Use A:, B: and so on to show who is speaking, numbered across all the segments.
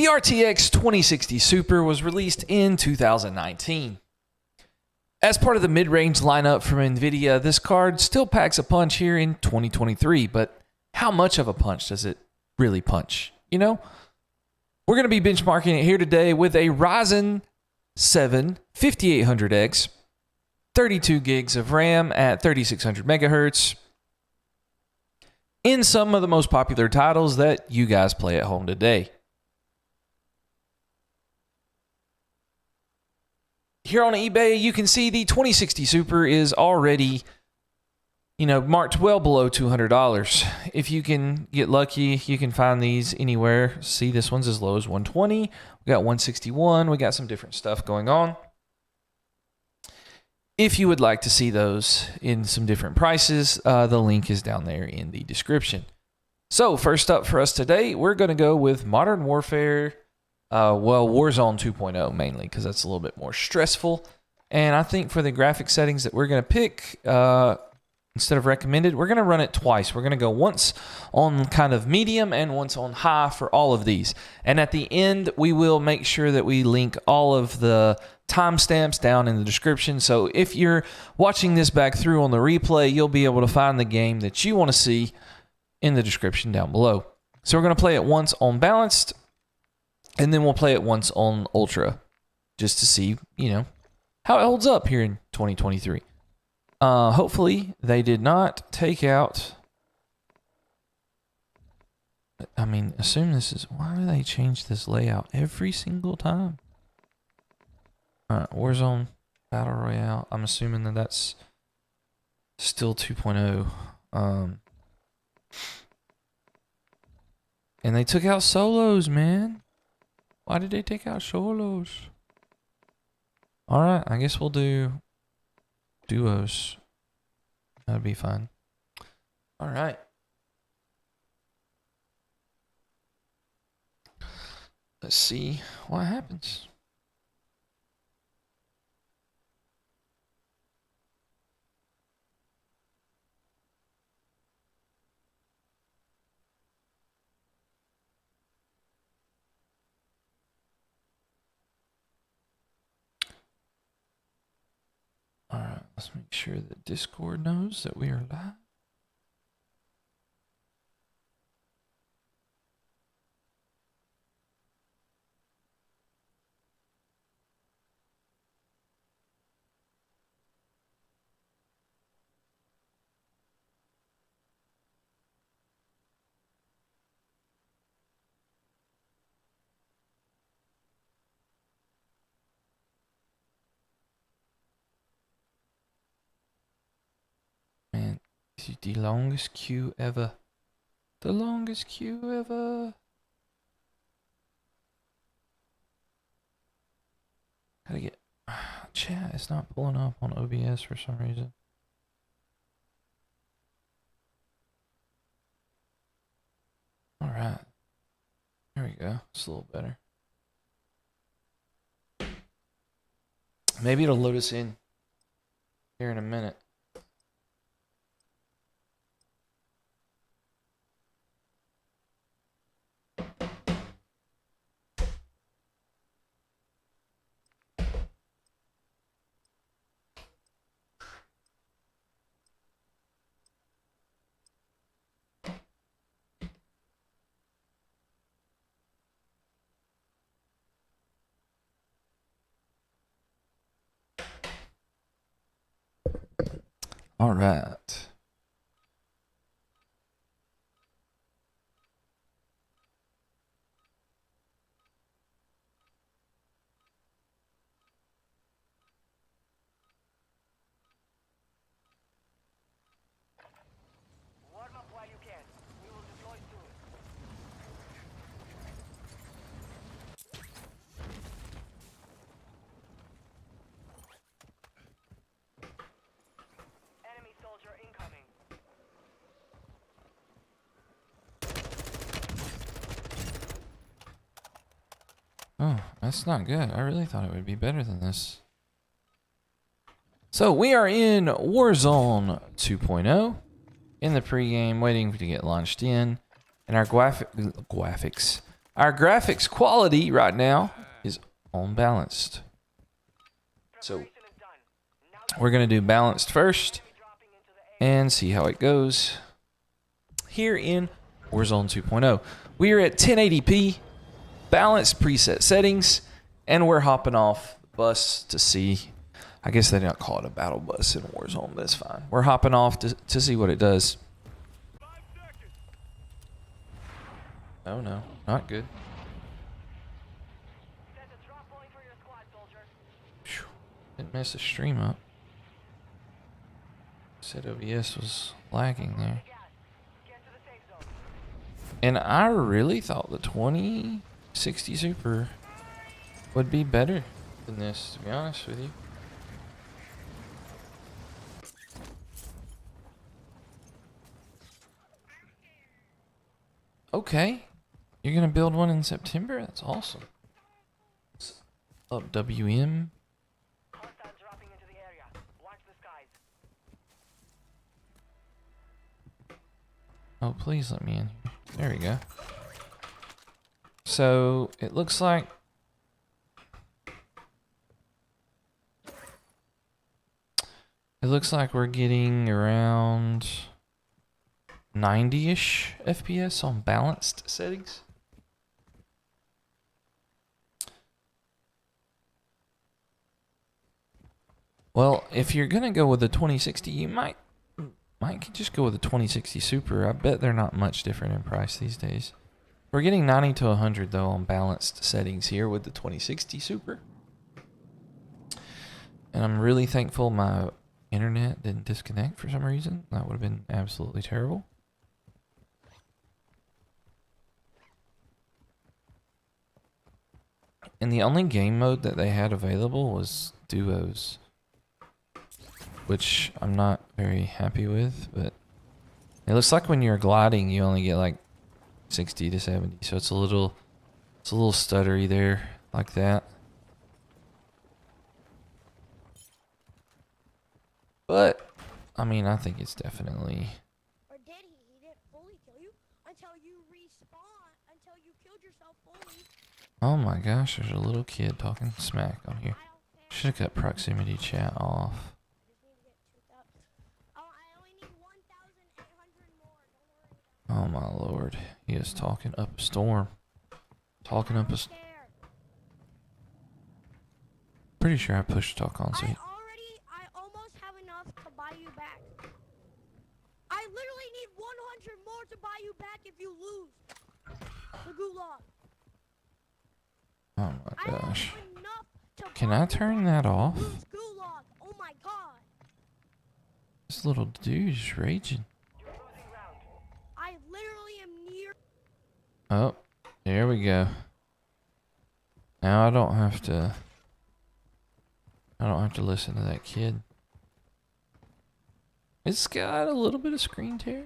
A: The RTX 2060 Super was released in 2019. As part of the mid-range lineup from NVIDIA, this card still packs a punch here in 2023, but how much of a punch does it really punch? You know? We're going to be benchmarking it here today with a Ryzen 7 5800X, 32 gigs of RAM at 3600 megahertz, in some of the most popular titles that you guys play at home today. Here on eBay, you can see the 2060 Super is already, marked well below $200. If you can get lucky, you can find these anywhere. See, this one's as low as 120. We got 161. We got some different stuff going on. If you would like to see those in some different prices, the link is down there in the description. So first up for us today, we're going to go with Modern Warfare. Warzone 2.0 mainly, because that's a little bit more stressful. And I think for the graphic settings that we're going to pick, instead of recommended, we're going to run it twice. We're going to go once on kind of medium and once on high for all of these. And at the end, we will make sure that we link all of the timestamps down in the description. So if you're watching this back through on the replay, you'll be able to find the game that you want to see in the description down below. So we're going to play it once on balanced, and then we'll play it once on Ultra, just to see, how it holds up here in 2023. Hopefully, they did not take out... assume this is... Why do they change this layout every single time? Alright, Warzone Battle Royale. I'm assuming that that's still 2.0. And they took out solos, man. Why did they take out solos? Alright, I guess we'll do duos. That'd be fun. Alright. Let's see what happens. Alright, let's make sure that Discord knows that we are live. This is the longest queue ever. The longest queue ever. Gotta get... Chat, it's not pulling up on OBS for some reason. Alright. There we go. It's a little better. Maybe it'll load us in here in a minute. All right.
B: Warm up while you can. We will deploy soon. Enemy soldier incoming.
A: Oh, that's not good. I really thought it would be better than this. So we are in Warzone 2.0 in the pregame, waiting to get launched in. And our graphics Our graphics quality right now is on balanced. So we're going to do balanced first and see how it goes here in Warzone 2.0. We are at 1080p, balanced preset settings, and we're hopping off the bus to see. I guess they don't call it a battle bus in Warzone, but it's fine. We're hopping off to see what it does. Oh no, not good. Whew, didn't mess the stream up. Said OBS was lagging there. And I really thought the 2060 Super would be better than this, to be honest with you. Okay. You're going to build one in September? That's awesome. What's up, WM? Oh, please let me in here. There we go. So, it looks like we're getting around 90-ish FPS on balanced settings. Well, if you're gonna go with the 2060, you might just go with the 2060 Super. I bet they're not much different in price these days. We're getting 90 to 100 though on balanced settings here with the 2060 Super. And I'm really thankful my internet didn't disconnect for some reason. That would have been absolutely terrible. And the only game mode that they had available was duos, which I'm not very happy with, but it looks like when you're gliding you only get like 60 to 70, so it's a little stuttery there like that. But I mean, I think it's definitely.
C: Or did he? He didn't fully kill you until you respawn, until you killed yourself fully.
A: Oh my gosh, there's a little kid talking smack on here. Should have cut proximity chat off. Oh my lord, he is talking up a storm. Talking up a Pretty sure I pushed talk on, so
C: I almost have enough to buy you back. I literally need 100 more to buy you back if you lose the gulag.
A: Oh my gosh.
C: I have enough to
A: Can
C: buy
A: I
C: you
A: turn
C: back
A: that
C: if you
A: off?
C: lose gulag. Oh my god.
A: This little dude is raging.
C: I literally am near.
A: Oh, there we go. Now I don't have to listen to that kid. It's got a little bit of screen tear.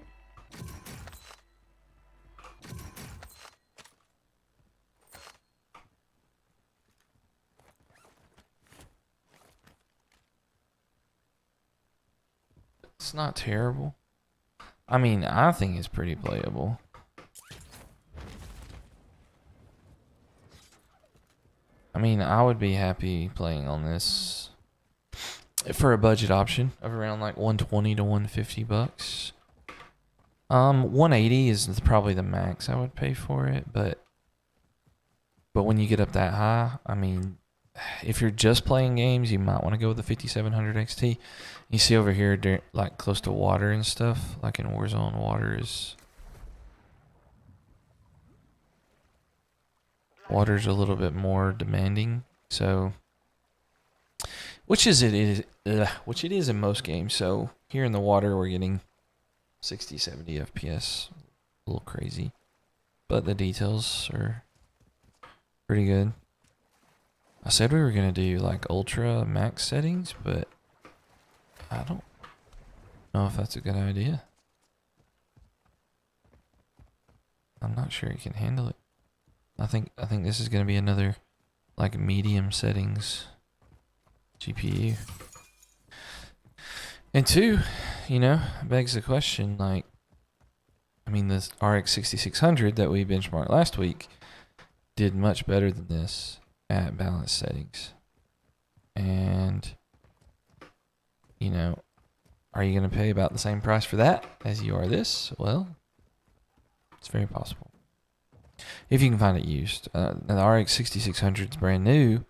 A: It's not terrible. I mean, I think it's pretty playable. I mean, I would be happy playing on this for a budget option of around like 120 to 150 bucks. 180 is probably the max I would pay for it, but when you get up that high, I mean, if you're just playing games, you might want to go with the 5700 XT. You see over here, like close to water and stuff, like in Warzone, water's a little bit more demanding. So, which it is in most games. So here in the water, we're getting 60, 70 FPS, a little crazy, but the details are pretty good. I said we were gonna do like ultra max settings, but I don't know if that's a good idea. I'm not sure you can handle it. I think this is gonna be another like medium settings GPU. And two, you know, begs the question, like, I mean, this RX 6600 that we benchmarked last week, did much better than this at balance settings. And, you know, are you going to pay about the same price for that as you are this? Well, it's very possible. If you can find it used. The RX 6600 is brand new.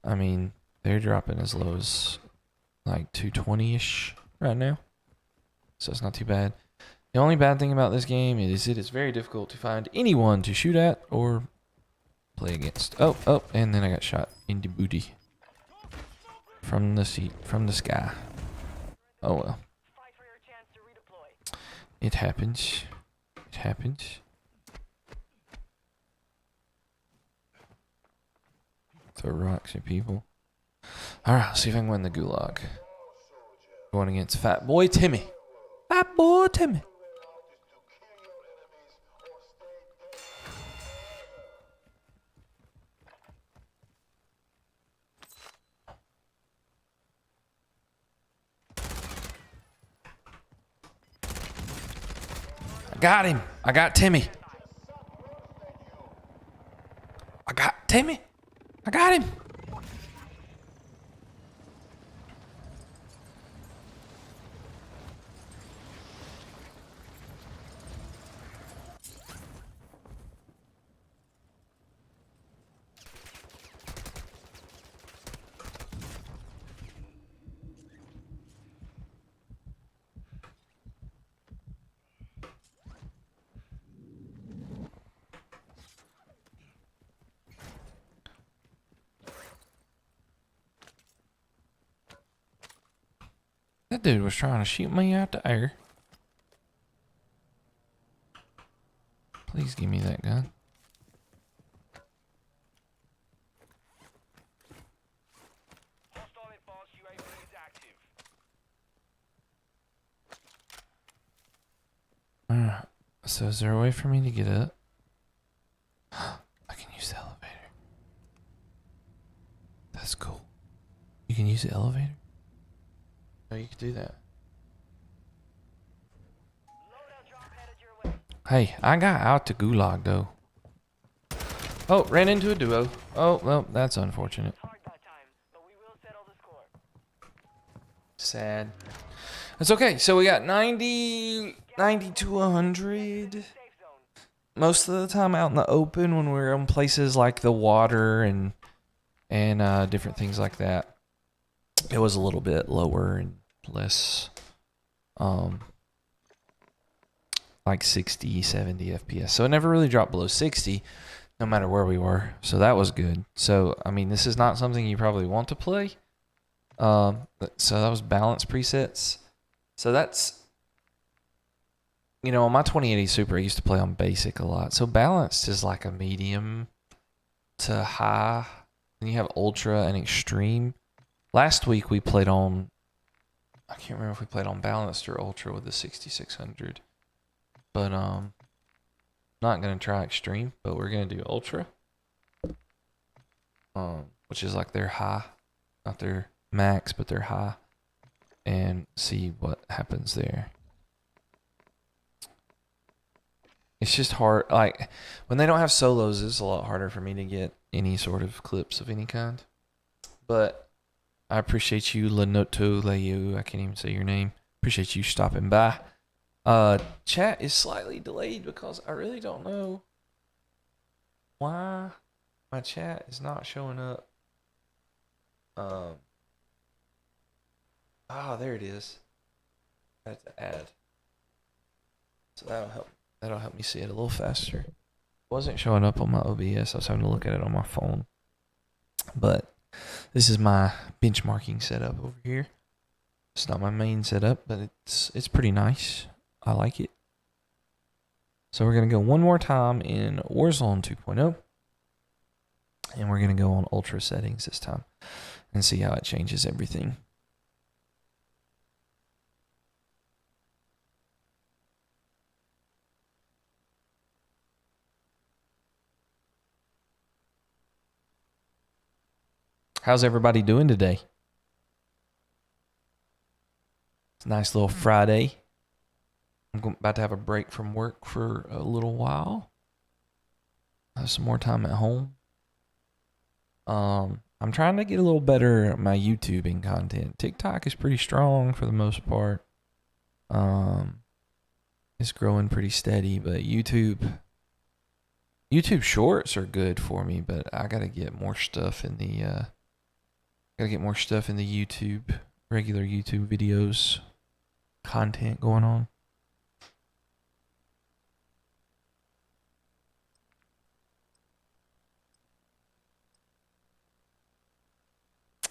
A: I mean, they're dropping as low as like 220-ish right now. So it's not too bad. The only bad thing about this game is it is very difficult to find anyone to shoot at or play against. Oh, and then I got shot in the booty. From the sky. Oh well.
B: Fight for your chance to redeploy.
A: It happens. It happens. Throw rocks at people. Alright, let's see if I can win the gulag. Going against Fat Boy Timmy. Fat Boy Timmy. I got him. I got Timmy. I got Timmy. I got him. That dude was trying to shoot me out the air. Please give me that gun.
B: Hostile advanced UAV is active.
A: Alright. So is there a way for me to get up? I can use the elevator. That's cool. You can use the elevator? Oh, you can do that.
B: Loadout drop headed your way.
A: Hey, I got out the gulag though. Oh, ran into a duo. Oh, well, that's unfortunate.
B: Hard that time, but we will settle the score.
A: Sad. That's okay. So we got 90 to 100.
B: Safe zone.
A: Most of the time out in the open when we're in places like the water and different things like that. It was a little bit lower and less like 60, 70 FPS. So it never really dropped below 60 no matter where we were. So that was good. So, I mean, this is not something you probably want to play. So that was balance presets. So that's, you know, on my 2080 Super, I used to play on basic a lot. So balanced is like a medium to high. Then you have ultra and extreme. Last week we played on, I can't remember if we played on balanced or ultra with the 6600. But not gonna try extreme, but we're gonna do ultra. Which is like their high, not their max, but their high, and see what happens there. It's just hard, like when they don't have solos, it's a lot harder for me to get any sort of clips of any kind. But I appreciate you, Lenoto Leu. I can't even say your name. Appreciate you stopping by. Chat is slightly delayed because I really don't know why my chat is not showing up. There it is. I have to add. So that'll help. That'll help me see it a little faster. It wasn't showing up on my OBS. I was having to look at it on my phone. But this is my benchmarking setup over here. It's not my main setup, but it's pretty nice. I like it. So we're going to go one more time in Warzone 2.0. And we're going to go on ultra settings this time and see how it changes everything. How's everybody doing today? It's a nice little Friday. I'm about to have a break from work for a little while. have some more time at home. I'm trying to get a little better at my YouTubing content. TikTok is pretty strong for the most part. It's growing pretty steady, but YouTube Shorts are good for me, but I gotta get more stuff in the YouTube, regular YouTube videos content going on.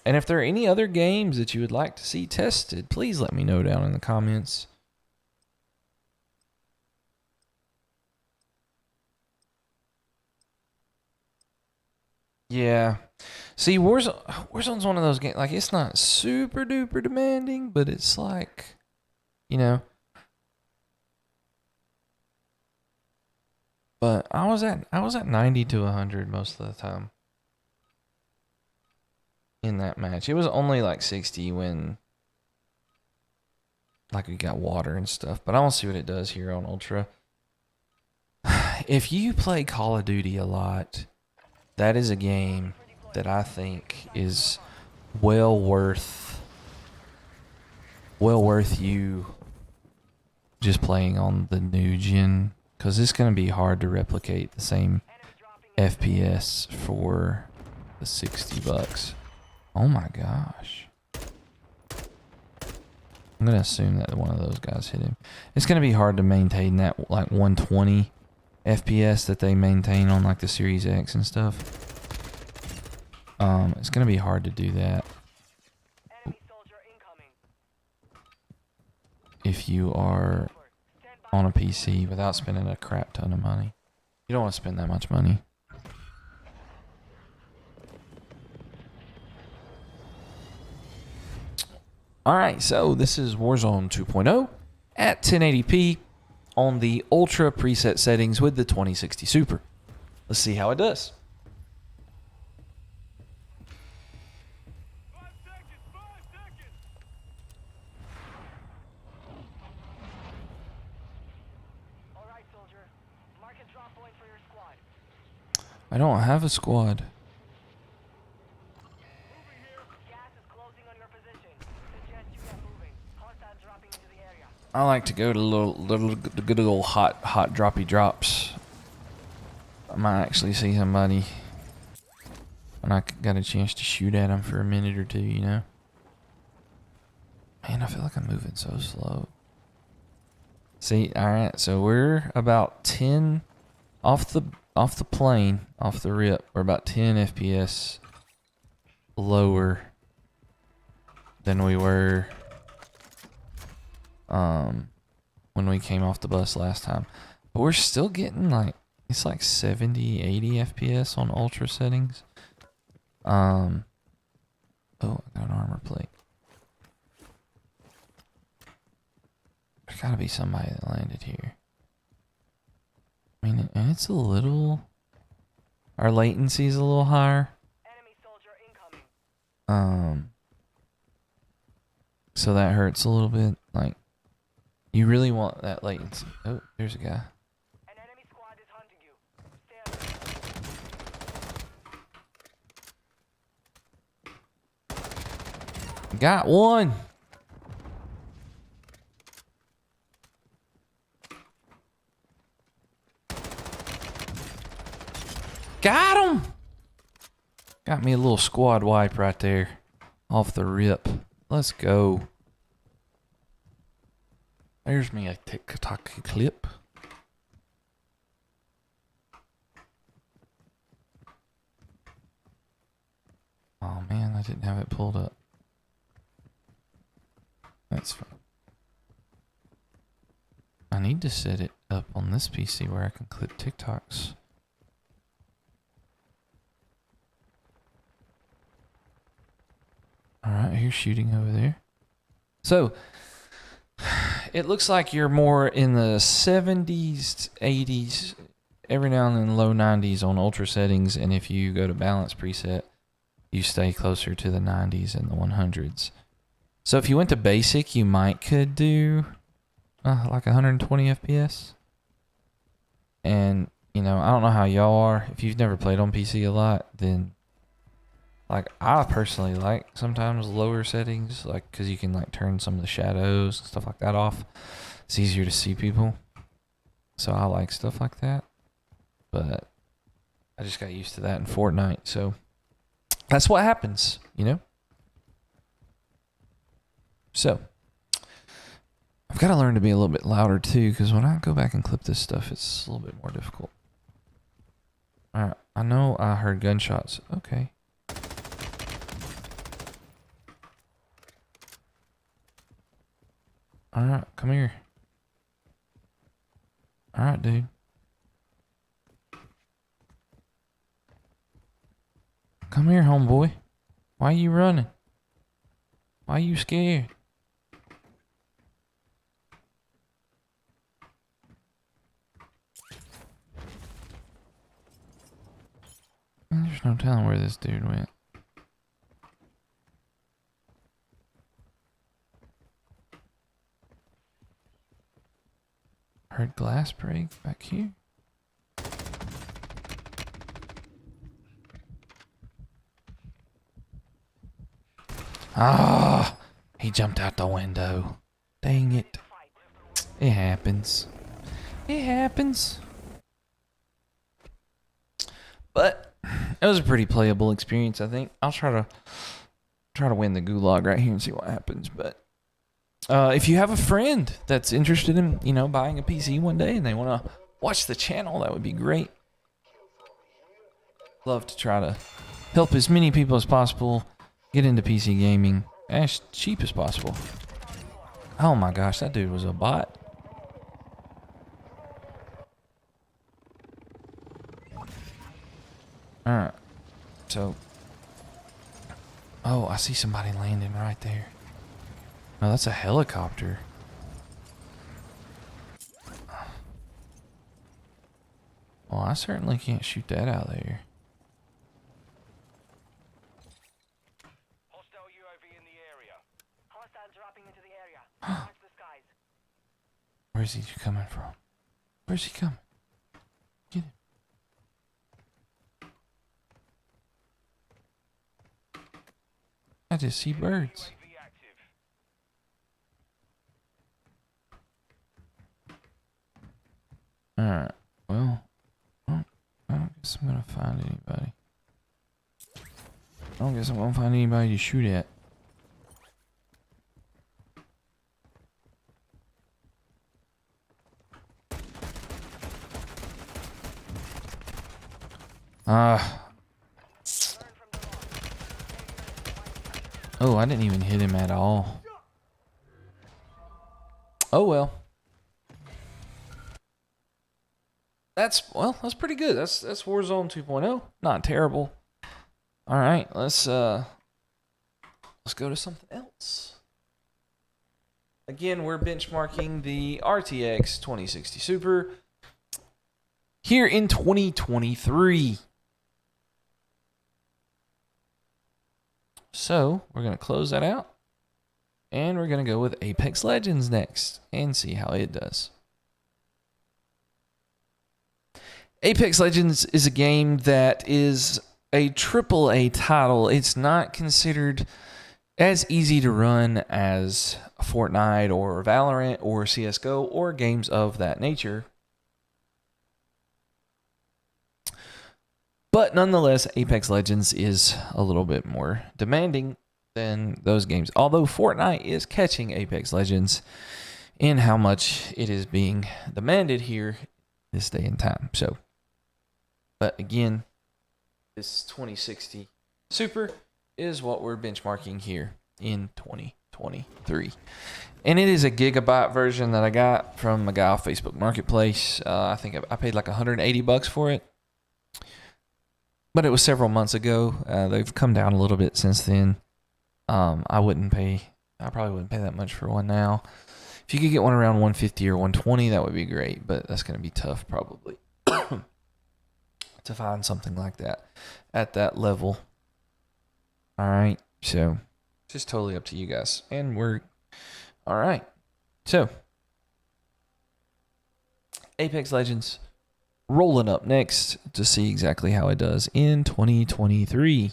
A: And if there are any other games that you would like to see tested, please let me know down in the comments. Yeah. See, Warzone's one of those games, like, it's not super duper demanding, but it's like, you know. But I was at 90 to 100 most of the time in that match. It was only like 60 when like we got water and stuff, but I don't see what it does here on Ultra. If you play Call of Duty a lot, that is a game that I think is well worth you just playing on the new gen, because it's going to be hard to replicate the same FPS for the $60. Oh my gosh. I'm going to assume that one of those guys hit him. It's going to be hard to maintain that like 120 FPS that they maintain on like the Series X and stuff. It's going to be hard to do that if you are on a PC without spending a crap ton of money. You don't want to spend that much money. Alright, so this is Warzone 2.0 at 1080p on the Ultra preset settings with the 2060 Super. Let's see how it does.
B: Alright, soldier. Mark a drop point for your squad.
A: I don't have a squad. I like to go to the good old hot droppy drops. I might actually see somebody when I got a chance to shoot at them for a minute or two, you know. Man, I feel like I'm moving so slow. See, all right, so we're about 10 off the plane, off the rip. We're about 10 FPS lower than we were when we came off the bus last time. But we're still getting like, it's like 70, 80 FPS on ultra settings. Oh, I got an armor plate. There's gotta be somebody that landed here. I mean, and it's a little, our latency is a little higher.
B: Enemy soldier incoming.
A: So that hurts a little bit. Like, you really want that latency. Oh, there's a guy.
B: An enemy squad is hunting you. Stay alert.
A: Got one. Got him. Got me a little squad wipe right there. Off the rip. Let's go. There's me a TikTok clip. Oh man, I didn't have it pulled up. That's fine. I need to set it up on this PC where I can clip TikToks. Alright, here's shooting over there. So, it looks like you're more in the 70s, 80s, every now and then low 90s on ultra settings, and if you go to balance preset, you stay closer to the 90s and the 100s. So if you went to basic, you could do like 120 FPS. And you know, I don't know how y'all are. If you've never played on PC a lot, then like I personally like sometimes lower settings, like because you can like turn some of the shadows and stuff like that off. It's easier to see people, so I like stuff like that. But I just got used to that in Fortnite, so that's what happens, you know. So I've got to learn to be a little bit louder too, because when I go back and clip this stuff, it's a little bit more difficult. All right, I know I heard gunshots. Okay. All right, come here. All right, dude. Come here, homeboy. Why are you running? Why are you scared? There's no telling where this dude went. Heard glass break back here. Ah, he jumped out the window. Dang it. It happens. It happens. But it was a pretty playable experience, I think. I'll try to win the gulag right here and see what happens. But if you have a friend that's interested in, you know, buying a PC one day and they want to watch the channel, that would be great. Love to try to help as many people as possible get into PC gaming as cheap as possible. Oh my gosh, that dude was a bot. Alright. So. Oh, I see somebody landing right there. Oh, that's a helicopter. Well, I certainly can't shoot that out there.
B: Hostile UAV in the area. Hostile dropping into the area. Watch the skies.
A: Where's he coming from? Where's he coming? Get him. I just see birds.
B: UAV active.
A: Alright, well, I don't guess I'm gonna find anybody. I don't guess I'm gonna find anybody to shoot at. Oh, I didn't even hit him at all. Oh well. That's pretty good. That's Warzone 2.0. Not terrible. All right, let's go to something else. Again, we're benchmarking the RTX 2060 Super here in 2023. So we're going to close that out. And we're going to go with Apex Legends next and see how it does. Apex Legends is a game that is a AAA title. It's not considered as easy to run as Fortnite or Valorant or CSGO or games of that nature. But nonetheless, Apex Legends is a little bit more demanding than those games. Although Fortnite is catching Apex Legends in how much it is being demanded here this day and time. So, but again, this 2060 Super is what we're benchmarking here in 2023. And it is a gigabyte version that I got from a guy off Facebook Marketplace. I think I paid like $180 for it. But it was several months ago. They've come down a little bit since then. I probably wouldn't pay that much for one now. If you could get one around 150 or 120, that would be great. But that's going to be tough probably to find something like that at that level. All right. So just totally up to you guys. And we're all right. So Apex Legends rolling up next to see exactly how it does in 2023.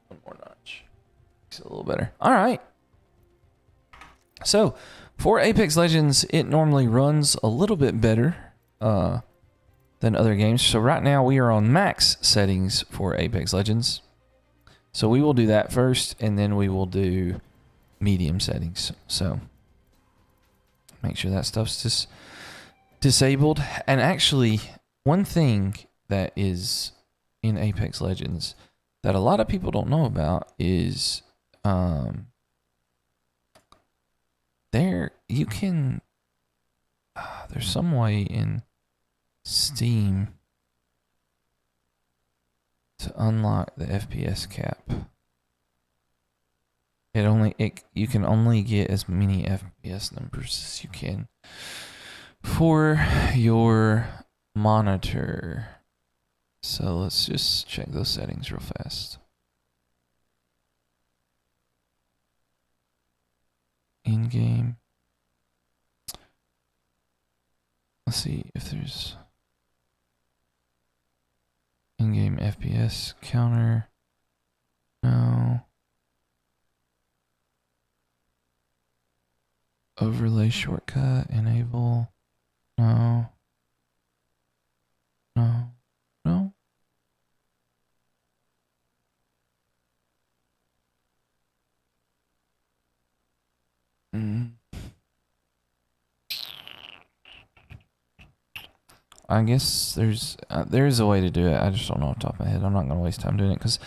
A: One more notch. Makes it a little better. All right. So, for Apex Legends, it normally runs a little bit better than other games. So right now we are on max settings for Apex Legends. So we will do that first, and then we will do medium settings. So make sure that stuff's just disabled. And actually, one thing that is in Apex Legends that a lot of people don't know about is there you can there's some way in Steam to unlock the FPS cap. You can only get as many FPS numbers as you can for your monitor. So let's just check those settings real fast. In-game. Let's see if there's in-game FPS counter. No. Overlay shortcut, enable. No. No. No. I guess there's a way to do it. I just don't know off the top of my head. I'm not going to waste time doing it because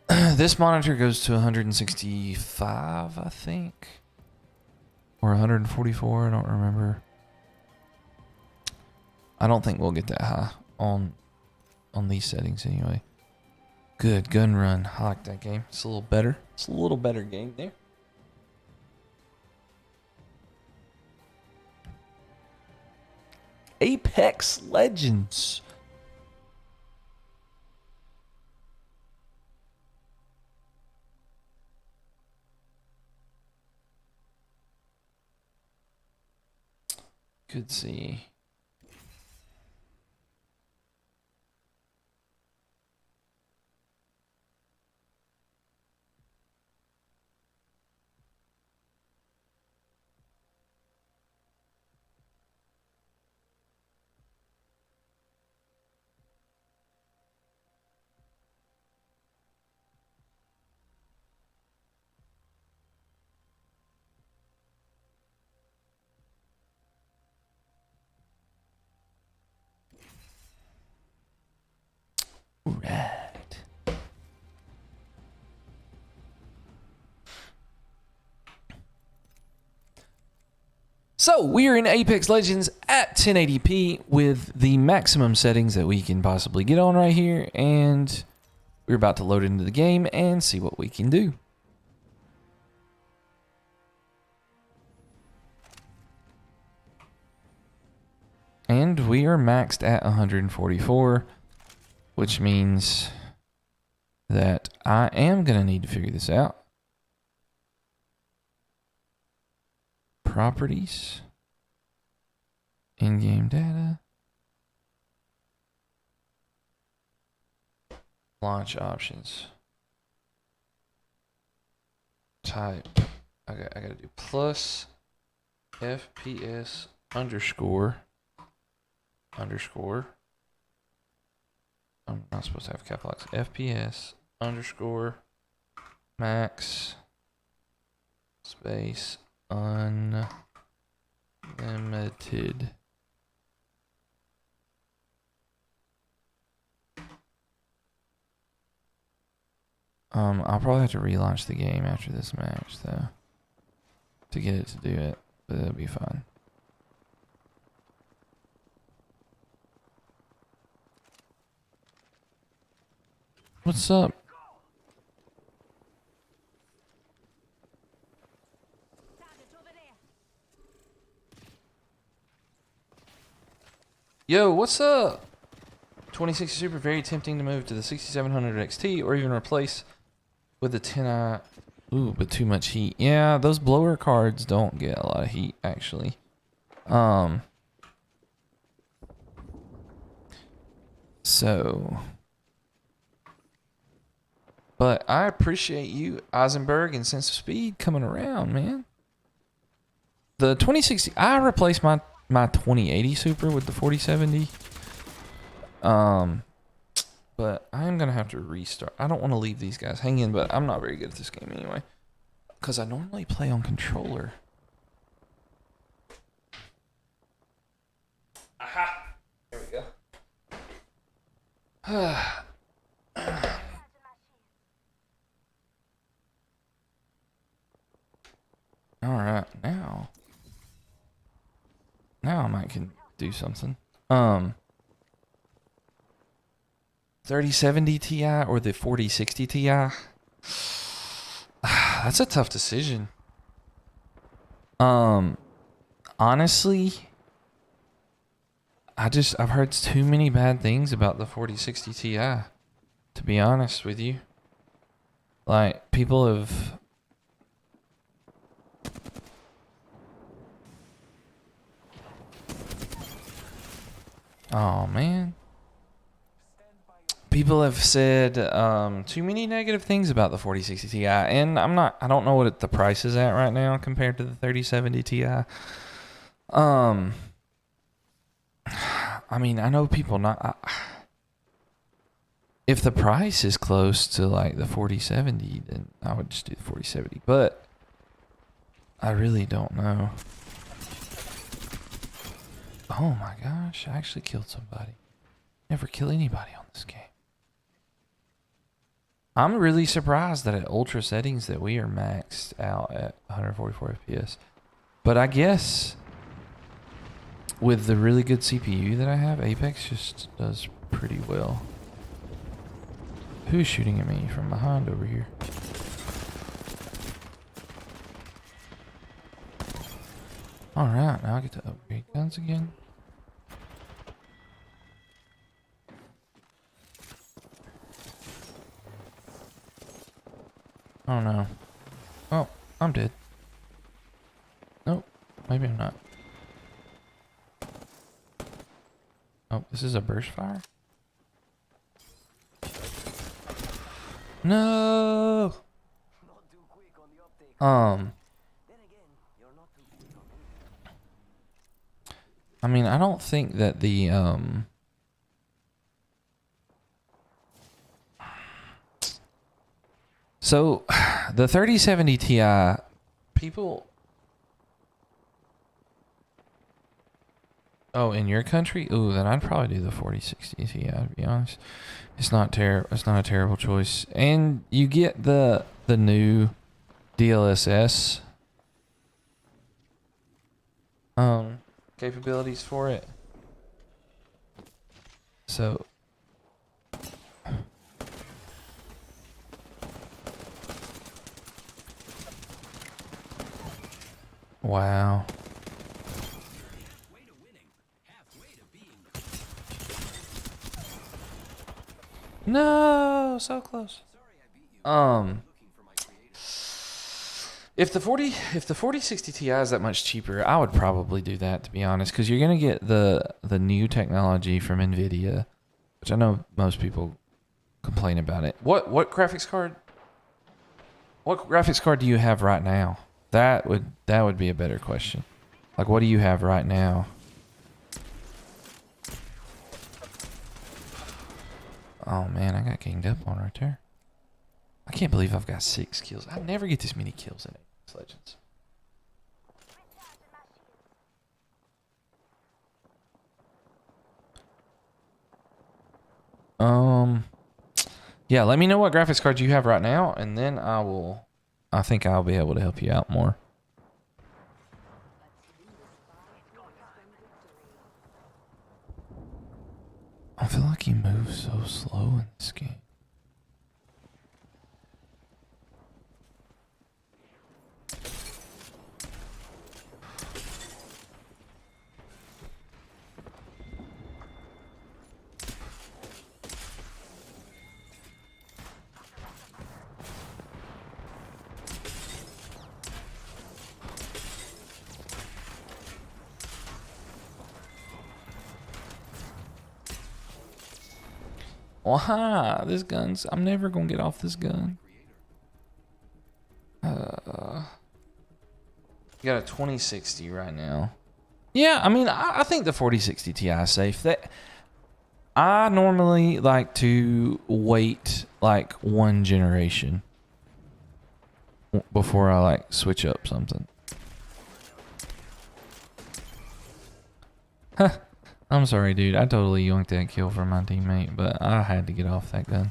A: this monitor goes to 165, I think. Or 144, I don't remember. I don't think we'll get that high on these settings anyway. Good gun run. I like that game. It's a little better. It's a little better game there. Apex Legends. Could see. Right. So we are in Apex Legends at 1080p with the maximum settings that we can possibly get on right here, and we're about to load into the game and see what we can do. And we are maxed at 144, which means that I am going to need to figure this out. Properties. In-game data. Launch options. Type. I got to do plus FPS underscore. I'm not supposed to have capital X. FPS underscore max space unlimited. I'll probably have to relaunch the game after this match though to get it to do it, but it'll be fine. What's up? Yo, what's up? 2060 Super, very tempting to move to the 6700 XT or even replace with the 10i. Ooh, but too much heat. Yeah, those blower cards don't get a lot of heat actually. So, but I appreciate you, Eisenberg and Sense of Speed, coming around, man. The 2060, I replaced my 2080 Super with the 4070. But I'm gonna have to restart. I don't want to leave these guys hanging, but I'm not very good at this game anyway, because I normally play on controller. Aha! There we go. All right, now I might can do something. 3070 Ti or the 4060 Ti? That's a tough decision. Honestly, I've heard too many bad things about the 4060 Ti, to be honest with you. Like, people have... Oh, man. People have said too many negative things about the 4060 Ti, and I don't know what the price is at right now compared to the 3070 Ti. I mean, I know people if the price is close to like the 4070, then I would just do the 4070, but I really don't know. Oh my gosh, I actually killed somebody. Never kill anybody on this game. I'm really surprised that at ultra settings that we are maxed out at 144 FPS. But I guess with the really good CPU that I have, Apex just does pretty well. Who's shooting at me from behind over here? Alright, now I get to upgrade guns again. Oh no. Oh, I'm dead. Nope, maybe I'm not. Oh, this is a burst fire? No! I mean, I don't think that the, So, the 3070 Ti, people... Oh, in your country? Ooh, then I'd probably do the 4060 Ti, to be honest. It's not a terrible choice. And you get the new DLSS capabilities for it. So wow. No, so close. If the 4060 Ti is that much cheaper, I would probably do that, to be honest, because you're gonna get the new technology from Nvidia, which I know most people complain about it. What graphics card? What graphics card do you have right now? That would be a better question. Like, what do you have right now? Oh man, I got ganged up on right there. I can't believe I've got 6 kills. I never get this many kills in Apex Legends. Yeah, let me know what graphics cards you have right now, and then I think I'll be able to help you out more. I feel like he moves so slow in this game. Why? This gun's... I'm never gonna get off this gun. You got a 2060 right now. Yeah, I mean, I think the 4060 Ti is safe. I normally like to wait like one generation before I like switch up something. I'm sorry, dude. I totally yoinked that kill from my teammate, but I had to get off that gun.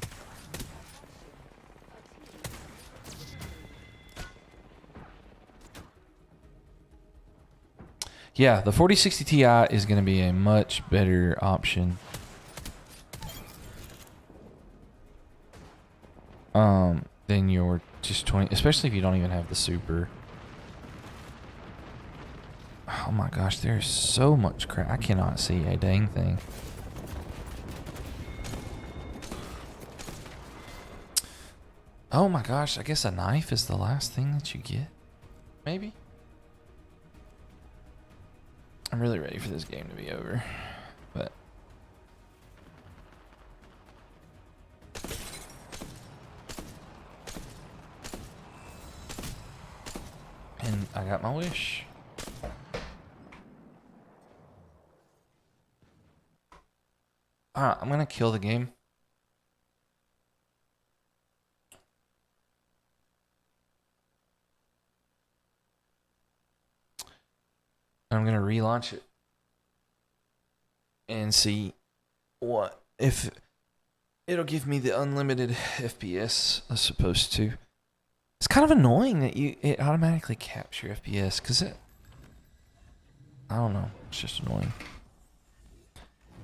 A: Yeah, the 4060 Ti is going to be a much better option. Than your just 20, especially if you don't even have the super. Oh my gosh, there's so much crap. I cannot see a dang thing. Oh my gosh, I guess a knife is the last thing that you get. Maybe. I'm really ready for this game to be over. But and I got my wish. Alright, I'm gonna kill the game. I'm gonna relaunch it and see what if it'll give me the unlimited FPS as supposed to. It's kind of annoying that it automatically caps your FPS because I don't know, it's just annoying.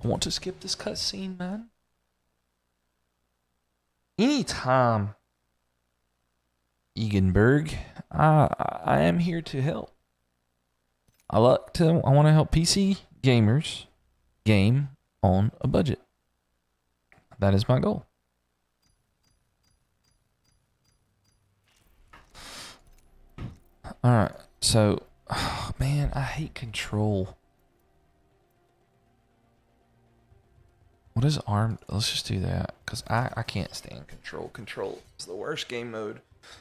A: I want to skip this cutscene, man. Anytime, Eganberg, I am here to help. I want to help PC gamers game on a budget. That is my goal. All right, so, oh, man, I hate control. What is armed? Let's just do that because I can't stand control. Control is the worst game mode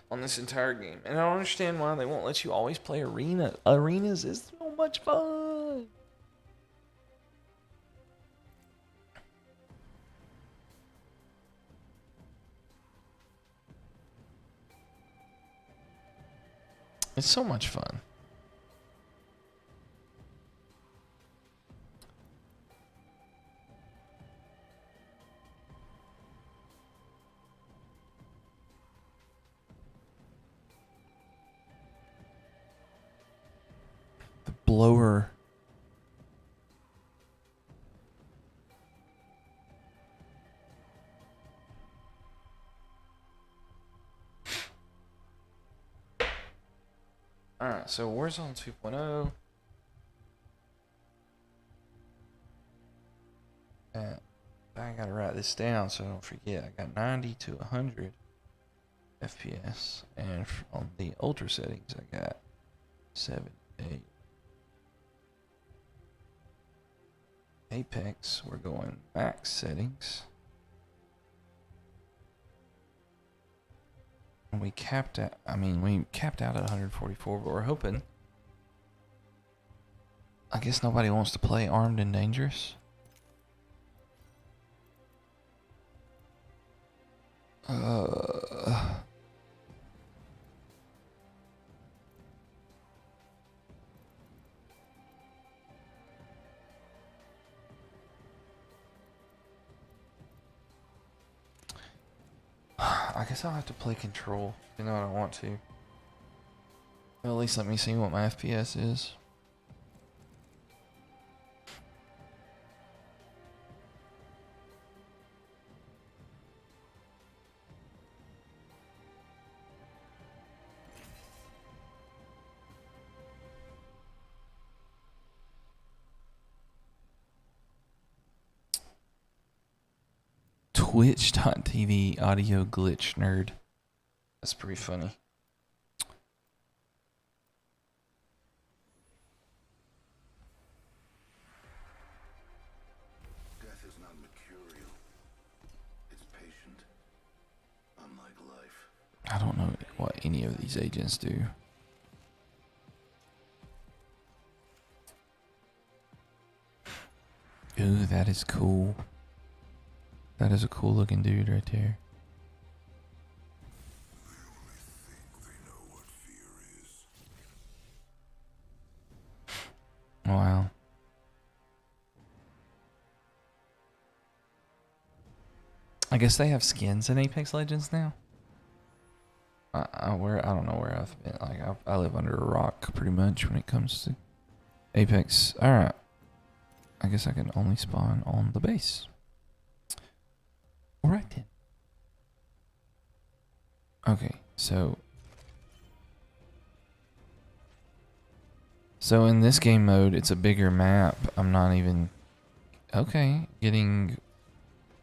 A: on this entire game, and I don't understand why they won't let you always play arena. Arenas is so much fun. It's so much fun. The blower. Alright, so Warzone 2.0. I gotta write this down so I don't forget. I got 90 to 100 FPS, and on the ultra settings, I got 78. Apex, we're going max settings. And we capped at, we capped out at 144, but we're hoping. I guess nobody wants to play Armed and Dangerous. I guess I'll have to play Control, even though I don't want to. Well, at least let me see what my FPS is. Twitch.tv audio glitch nerd. That's pretty funny.
D: Death is not mercurial.
A: any of these agents do. Ooh, that is cool. That is a cool looking dude right there. Wow. I guess they have skins in Apex Legends now. I don't know where I've been. Like I live under a rock pretty much when it comes to Apex. All right. I guess I can only spawn on the base. All right then. Okay, so in this game mode, it's a bigger map. I'm not even getting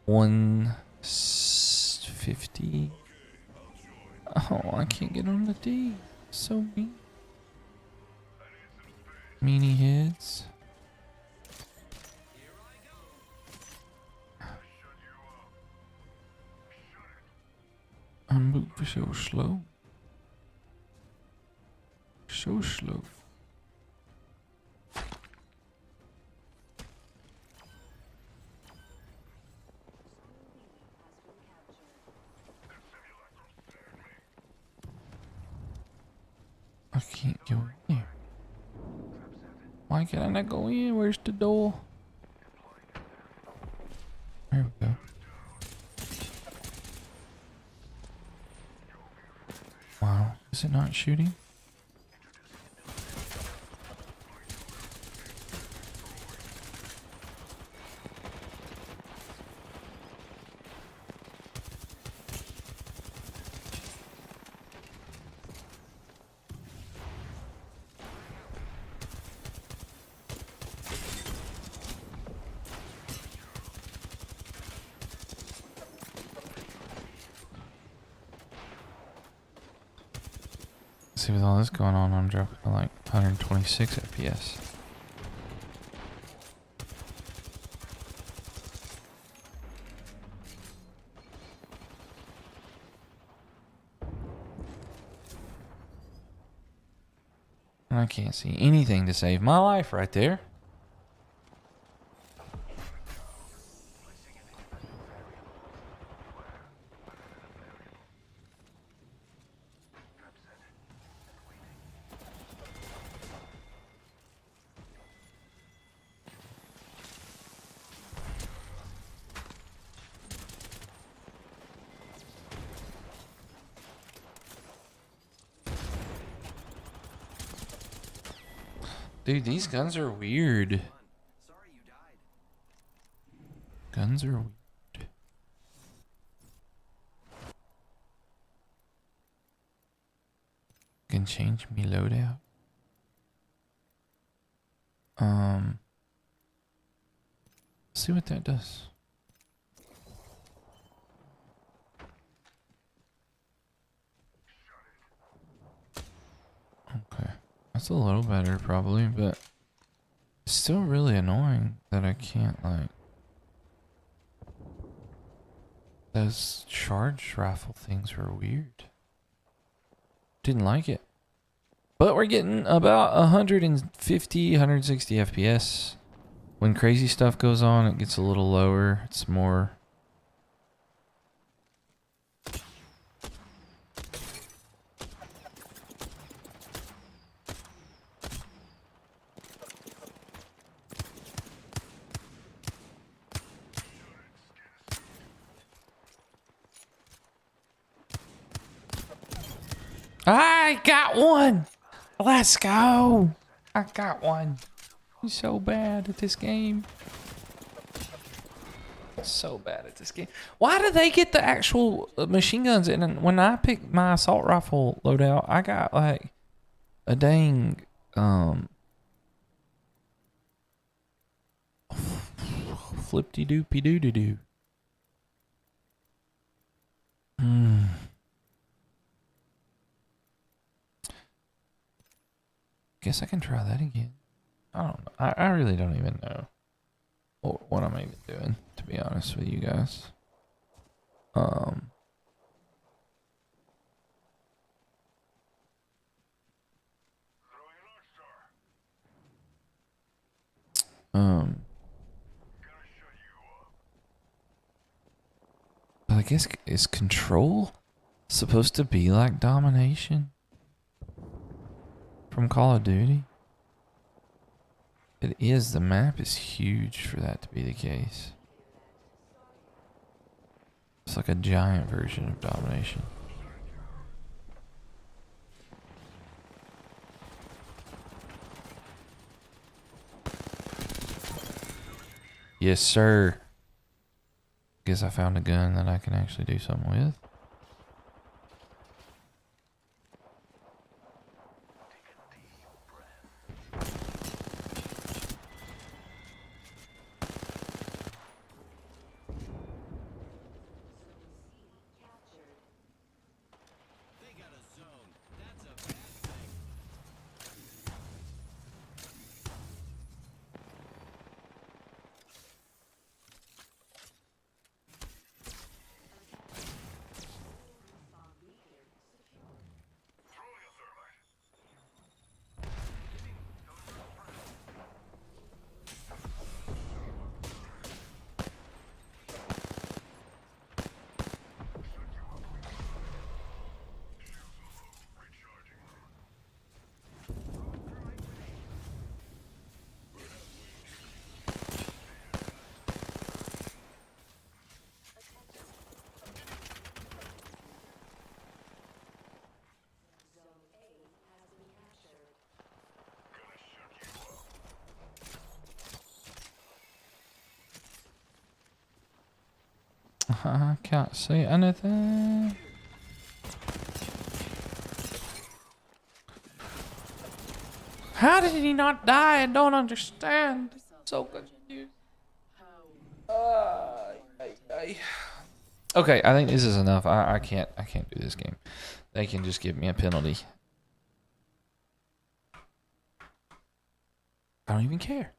A: 150. Oh, I can't get on the D. So mean. Meanie heads. I'm moving so slow. So slow. I can't go in here. Why can I not go in? Where's the door? There we go. Wow, is it not shooting? See, with all this going on, I'm dropping to like 126 FPS. And I can't see anything to save my life right there. Dude, these guns are weird. Guns are weird. Can change me loadout. See what that does. Okay. That's a little better probably, but it's still really annoying that I can't like those charge rifle things were weird. Didn't like it. But we're getting about 150, 160 FPS. When crazy stuff goes on, it gets a little lower. It's more I got one. Let's go. I got one. I'm so bad at this game. So bad at this game. Why do they get the actual machine guns? And when I picked my assault rifle loadout, I got like a dang flipty doopy doo doo doo. Guess I can try that again. I don't know. I really don't even know what I'm even doing, to be honest with you guys. I guess is control supposed to be like domination from Call of Duty? It is. The map is huge for that to be the case. It's like a giant version of domination. Yes, sir. Guess I found a gun that I can actually do something with. I can't see anything. How did he not die? I don't understand. So confused. Okay, I think this is enough. I can't do this game. They can just give me a penalty. I don't even care.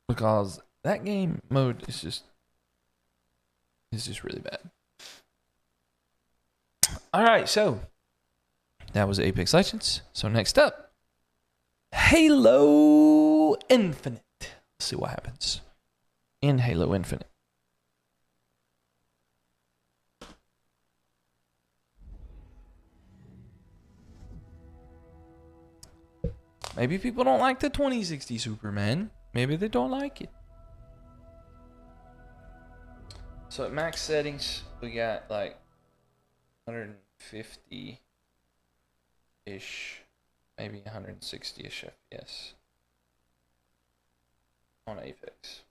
A: Because that game mode is just really bad. Alright, so that was Apex Legends. So next up, Halo Infinite. Let's see what happens in Halo Infinite. Maybe people don't like the 2060 Superman. Maybe they don't like it. So at max settings, we got like 150-ish, maybe 160-ish FPS on Apex.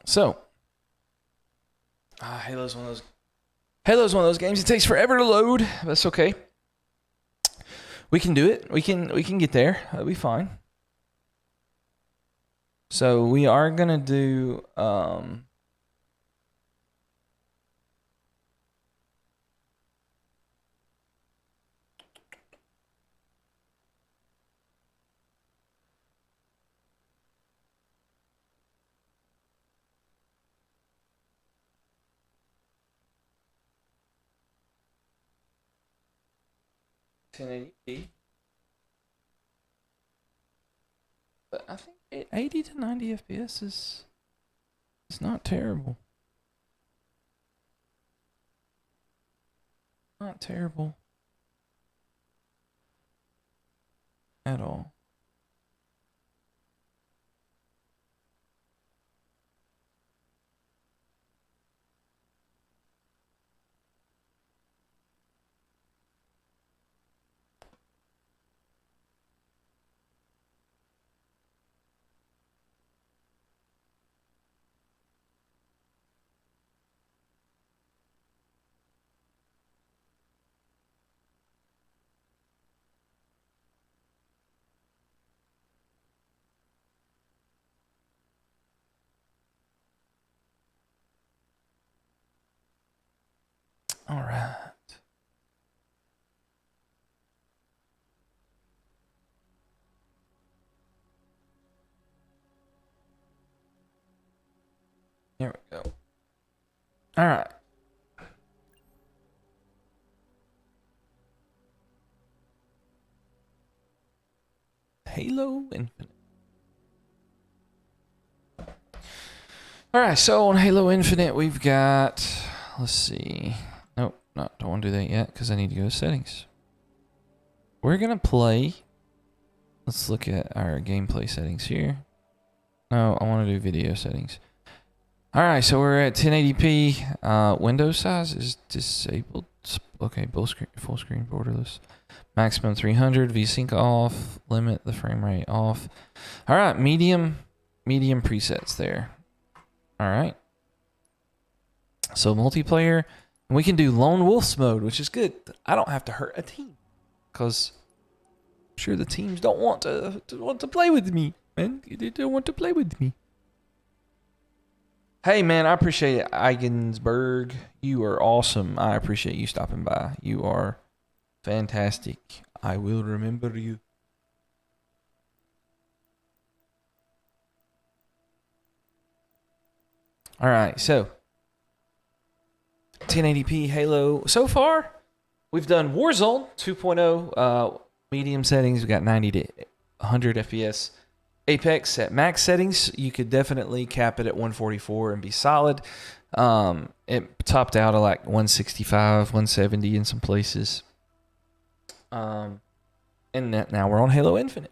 A: So, Halo's one of those games. It takes forever to load. But that's okay. We can do it. We can get there. That'll be fine. So we are gonna do $1080p. But I think 80 to 90 FPS is not terrible. Not terrible at all. All right. There we go. All right. Halo Infinite. All right, so on Halo Infinite, we've got, let's see. Nope, don't want to do that yet because I need to go to settings. We're going to play. Let's look at our gameplay settings here. No, I want to do video settings. All right, so we're at 1080p. Window size is disabled. Okay, full screen borderless. Maximum 300. VSync off. Limit the frame rate off. All right, medium presets there. All right. So multiplayer, we can do lone wolves mode, which is good. I don't have to hurt a team because I'm sure the teams don't want to play with me, man. They don't want to play with me. Hey, man, I appreciate it. Eigensberg, you are awesome. I appreciate you stopping by. You are fantastic. I will remember you. All right, so 1080p Halo. So far, we've done Warzone 2.0 medium settings. We got 90 to 100 FPS. Apex at max settings, you could definitely cap it at 144 and be solid. It topped out at like 165, 170 in some places. And now we're on Halo Infinite.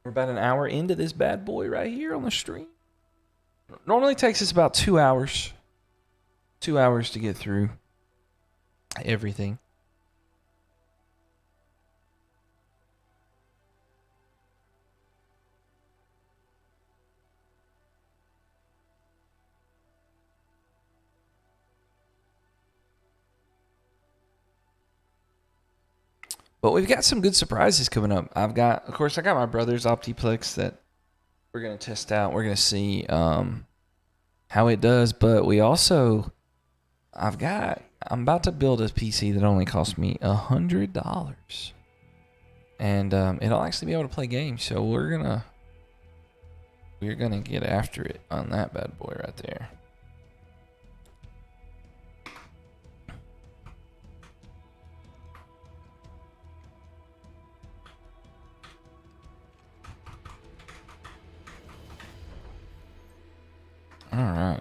A: We're about an hour into this bad boy right here on the stream. Normally takes us about 2 hours. 2 hours to get through everything. But we've got some good surprises coming up. Of course, I got my brother's Optiplex that we're going to test out. We're going to see how it does. But we also, I'm about to build a PC that only cost me $100. And it'll actually be able to play games. So we're gonna get after it on that bad boy right there. All right.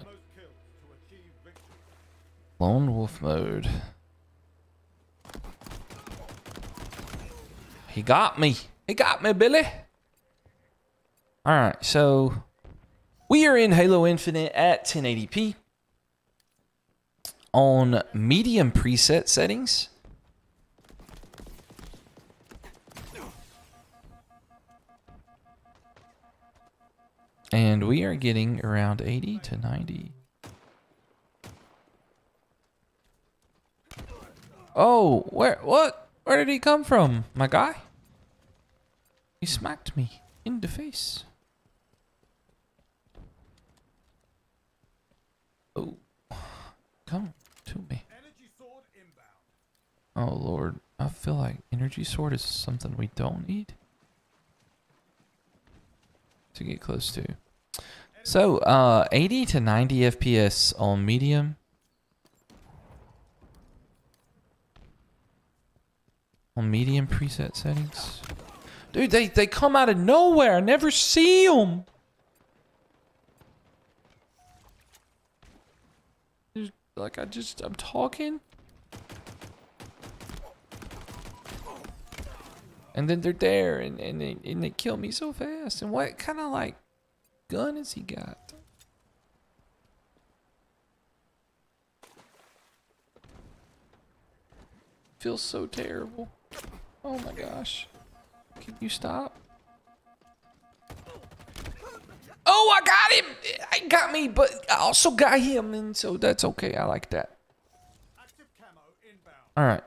A: Lone wolf mode. He got me. He got me, Billy. All right, so we are in Halo Infinite at 1080p on medium preset settings. And we are getting around 80 to 90. Oh, what? Where did he come from, my guy? He smacked me in the face. Oh, come to me. Oh, Lord. I feel like energy sword is something we don't need to get close to. So, 80 to 90 FPS on medium. On medium preset settings. Dude, they come out of nowhere. I never see them. Like, I'm talking. And then they're there, and they kill me so fast. And what kind of, like, gun has he got? Feels so terrible. Oh my gosh. Can you stop? Oh, I got him! I got me, but I also got him, and so that's okay. I like that. Alright.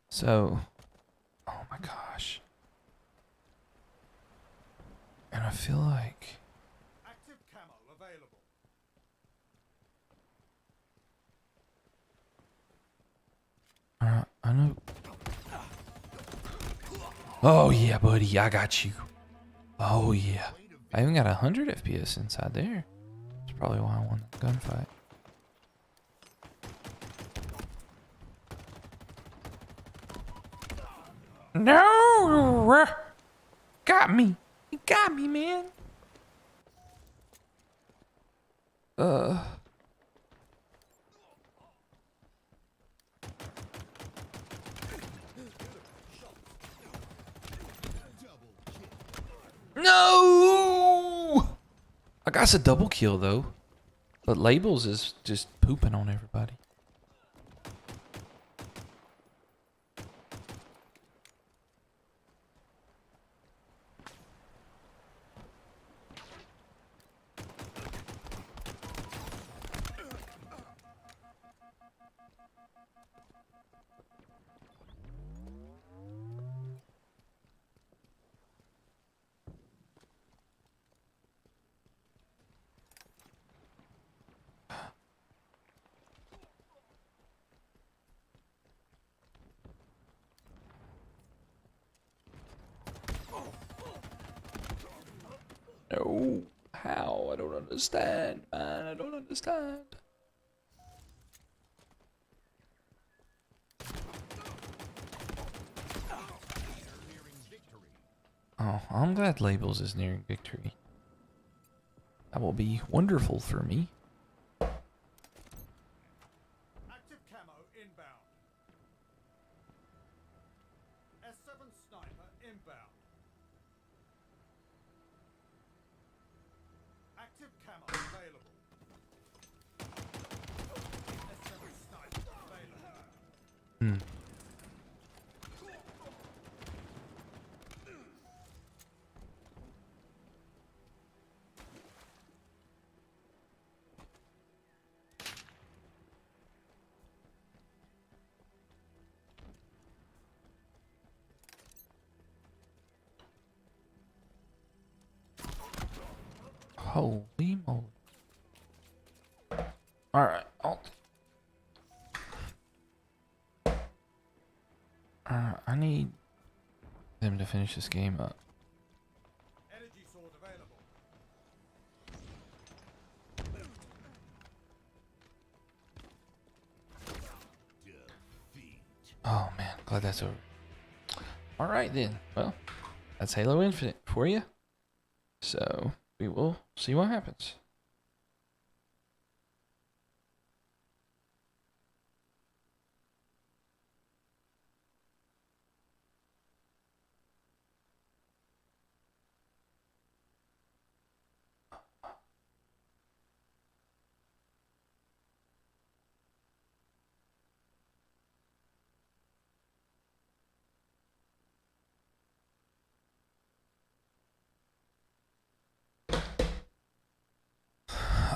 A: So, oh my gosh. And I feel like
D: active camo available.
A: I know. Oh yeah, buddy, I got you. Oh yeah. I even got 100 FPS inside there. That's probably why I won the gunfight. No! Got me. You got me, man. No! I got a double kill though. But Labels is just pooping on everybody. No. How? I don't understand, man. I don't understand. Oh, I'm glad Labels is nearing victory. That will be wonderful for me.
D: Active camo inbound. S7 sniper inbound. Active camo available. S7 sniper available.
A: Hmm. Holy moly. Alright, I need them to finish this game up.
D: Energy sword available.
A: Oh man, glad that's over. Alright then, well, that's Halo Infinite for you. So, we will see what happens.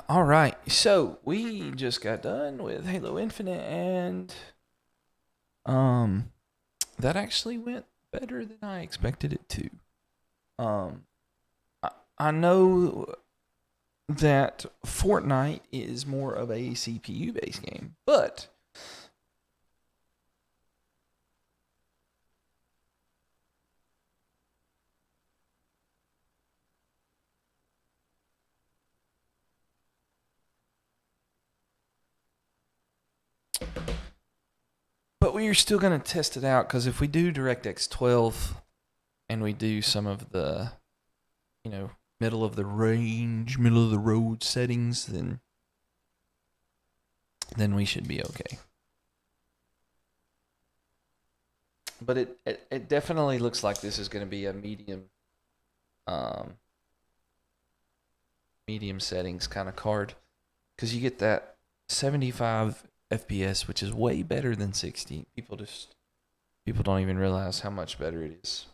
A: All right, so we just got done with Halo Infinite, and that actually went better than I expected it to. I know that Fortnite is more of a CPU based game, but we are still going to test it out, because if we do DirectX 12 and we do some of the, middle of the range, middle of the road settings, then we should be okay. But it definitely looks like this is going to be a medium settings kind of card, because you get that 75 FPS, which is way better than 60. People don't even realize how much better it is.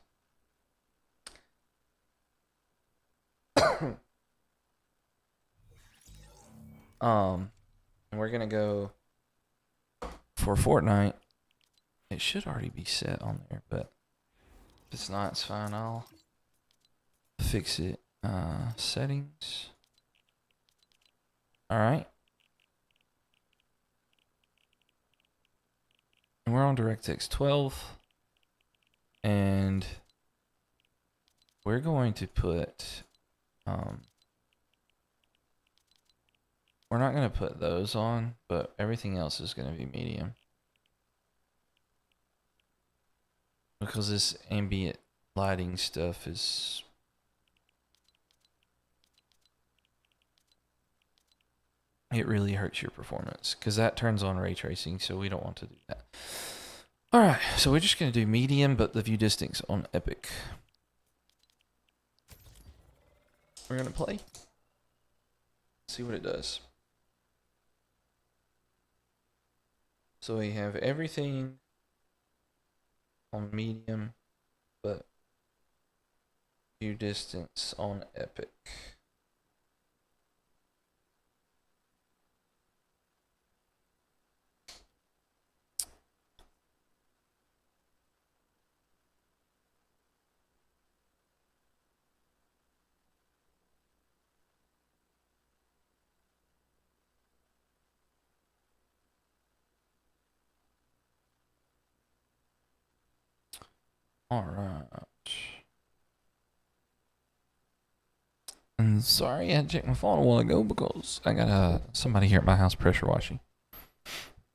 A: And we're gonna go for Fortnite. It should already be set on there, but if it's not, it's fine. I'll fix it. Settings. All right. And we're on DirectX 12, and we're going to put We're not going to put those on, but everything else is going to be medium. Because this ambient lighting stuff is... It really hurts your performance. Because that turns on ray tracing, so we don't want to do that. Alright, so we're just going to do medium, but the view distance on epic. We're going to play. See what it does. So we have everything on medium, but view distance on epic. All right. And sorry, I had to check my phone a while ago because I got somebody here at my house pressure washing.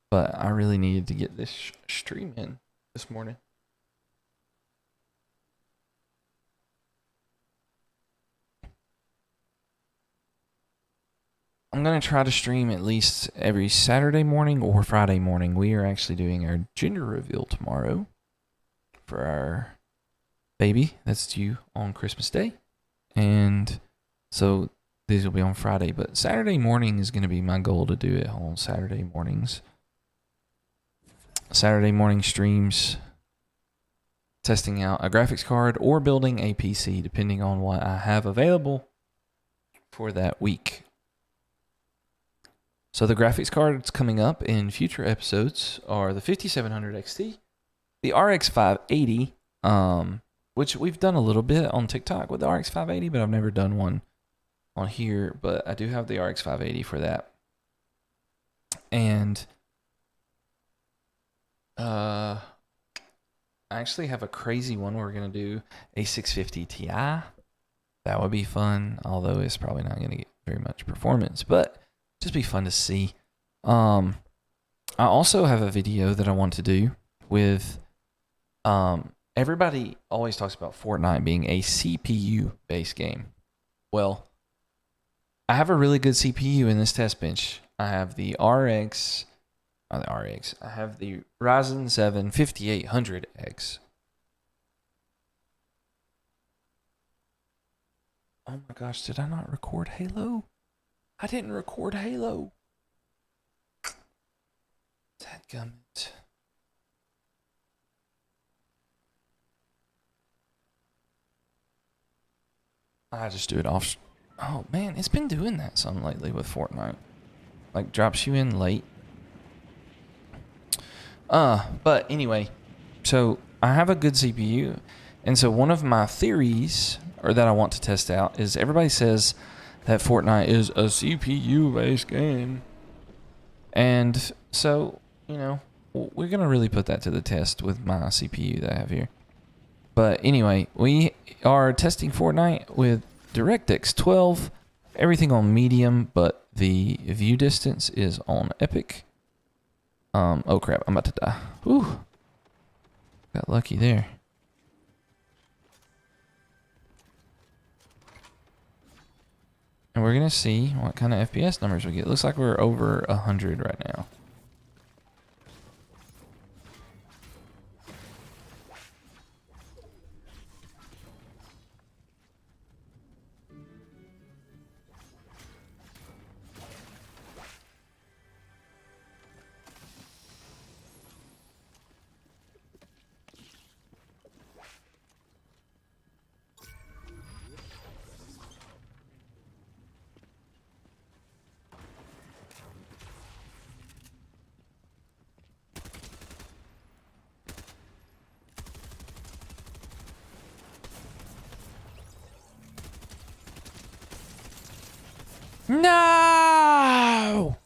A: But I really needed to get this stream in this morning. I'm going to try to stream at least every Saturday morning or Friday morning. We are actually doing our gender reveal tomorrow for our baby that's due on Christmas Day. And so these will be on Friday, but Saturday morning is going to be my goal to do it on Saturday mornings. Saturday morning streams, testing out a graphics card or building a PC, depending on what I have available for that week. So the graphics cards coming up in future episodes are the 5700 XT, the RX 580, which we've done a little bit on TikTok with the RX 580, but I've never done one on here. But I do have the RX 580 for that. And I actually have a crazy one where we're going to do a 650 Ti. That would be fun, although it's probably not going to get very much performance, but just be fun to see. I also have a video that I want to do with... everybody always talks about Fortnite being a CPU-based game. Well, I have a really good CPU in this test bench. I have the RX... Not the RX. I have the Ryzen 7 5800X. Oh my gosh, did I not record Halo? I didn't record Halo. Dadgummit. I just do it off. Oh man, it's been doing that some lately with Fortnite. Like drops you in late. But anyway, so I have a good CPU. And so one of my theories, or that I want to test out, is everybody says that Fortnite is a CPU-based game. And so, you know, we're going to really put that to the test with my CPU that I have here. But anyway, we are testing Fortnite with DirectX 12, everything on medium, but the view distance is on epic. Oh crap, I'm about to die. Whew. Got lucky there. And we're going to see what kind of FPS numbers we get. Looks like we're over 100 right now. No!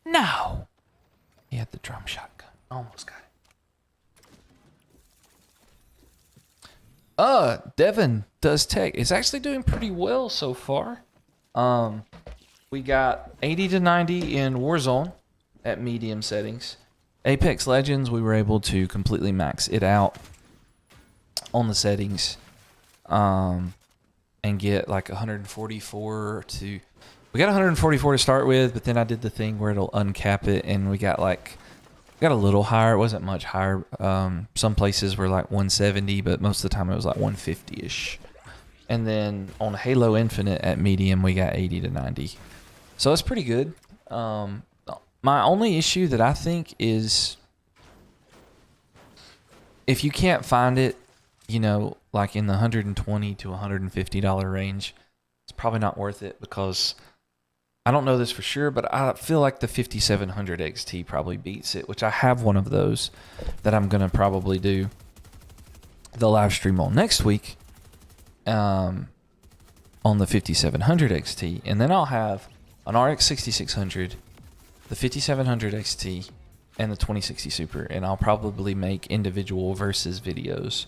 A: No! He had the drum shotgun. Almost got Devin does tech. It's actually doing pretty well so far. We got 80 to 90 in Warzone at medium settings. Apex Legends, we were able to completely max it out on the settings, and get like 144 to. We got 144 to start with, but then I did the thing where it'll uncap it, and we got a little higher. It wasn't much higher. Some places were like 170, but most of the time it was like 150-ish. And then on Halo Infinite at medium, we got 80 to 90. So it's pretty good. My only issue that I think is if you can't find it, like in the $120 to $150 range, it's probably not worth it, because I don't know this for sure, but I feel like the 5700 XT probably beats it, which I have one of those that I'm going to probably do the live stream on next week, on the 5700 XT. And then I'll have an RX 6600, the 5700 XT, and the 2060 Super. And I'll probably make individual versus videos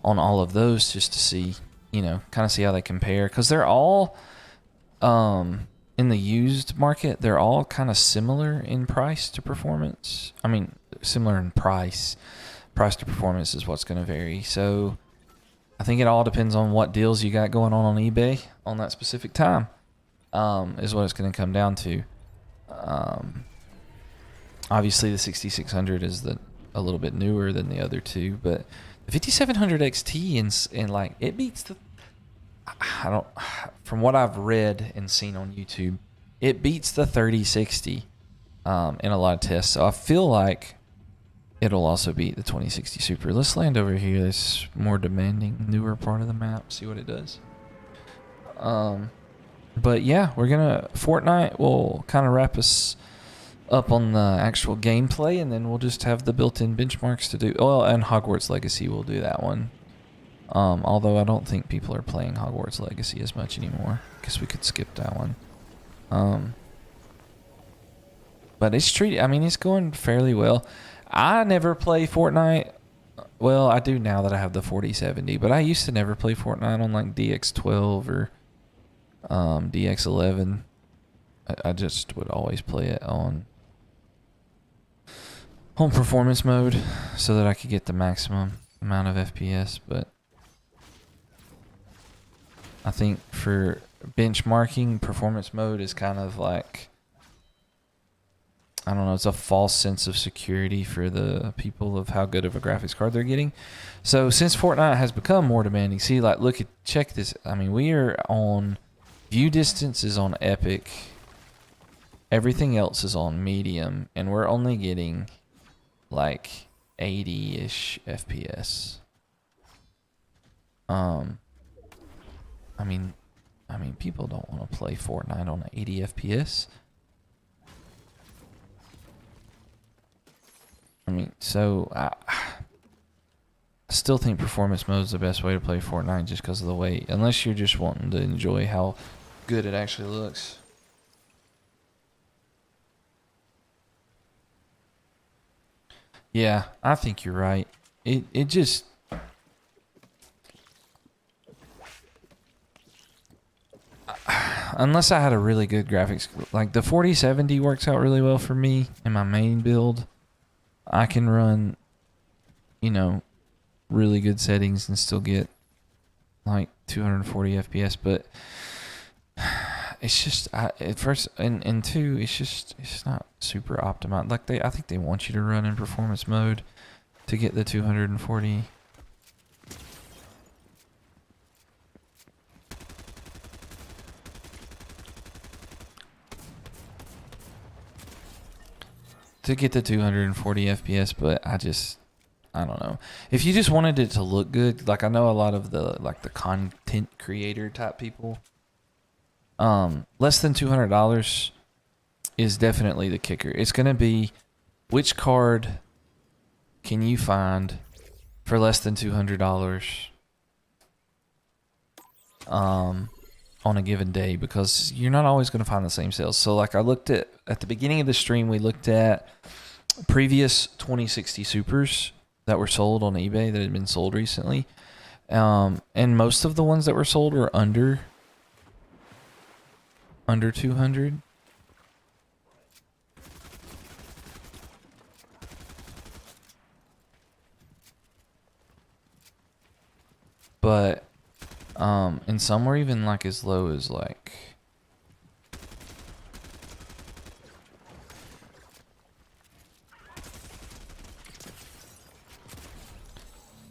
A: on all of those just to see, kind of see how they compare. Because they're all, in the used market, they're all kind of similar in price to performance. I mean, similar in price. Price to performance is what's going to vary. So I think it all depends on what deals you got going on eBay on that specific time, is what it's going to come down to. Obviously, the 6600 is a little bit newer than the other two, but the 5700 XT and like it beats the. From what I've read and seen on YouTube, it beats the 3060 in a lot of tests. So I feel like it'll also beat the 2060 Super. Let's land over here, this more demanding, newer part of the map, see what it does. But yeah, Fortnite will kind of wrap us up on the actual gameplay, and then we'll just have the built-in benchmarks to do. Well, and Hogwarts Legacy, we'll do that one. Although I don't think people are playing Hogwarts Legacy as much anymore. Guess we could skip that one. But it's going fairly well. I never play Fortnite. Well, I do now that I have the 4070, but I used to never play Fortnite on like DX12 or DX11. I just would always play it on performance mode so that I could get the maximum amount of FPS, but I think for benchmarking, performance mode is kind of like, I don't know, it's a false sense of security for the people of how good of a graphics card they're getting. So since Fortnite has become more demanding, check this. I mean, we are on, view distance is on epic. Everything else is on medium, and we're only getting like 80-ish FPS. I mean, people don't want to play Fortnite on 80 FPS. So I still think performance mode is the best way to play Fortnite just because of the way, unless you're just wanting to enjoy how good it actually looks. Yeah, I think you're right. It just... Unless I had a really good graphics, like the 4070 works out really well for me in my main build. I can run, really good settings and still get like 240 FPS, but it's just at first and two, it's not super optimized. Like I think they want you to run in performance mode to get the 240. To get the 240 FPS, but I don't know. If you just wanted it to look good, like I know a lot of the content creator type people, less than $200 is definitely the kicker. It's going to be which card can you find for less than $200 on a given day, because you're not always going to find the same sales. So like I looked at the beginning of the stream, we looked at previous 2060 Supers that were sold on eBay that had been sold recently. And most of the ones that were sold were under 200. But and some were even like as low as like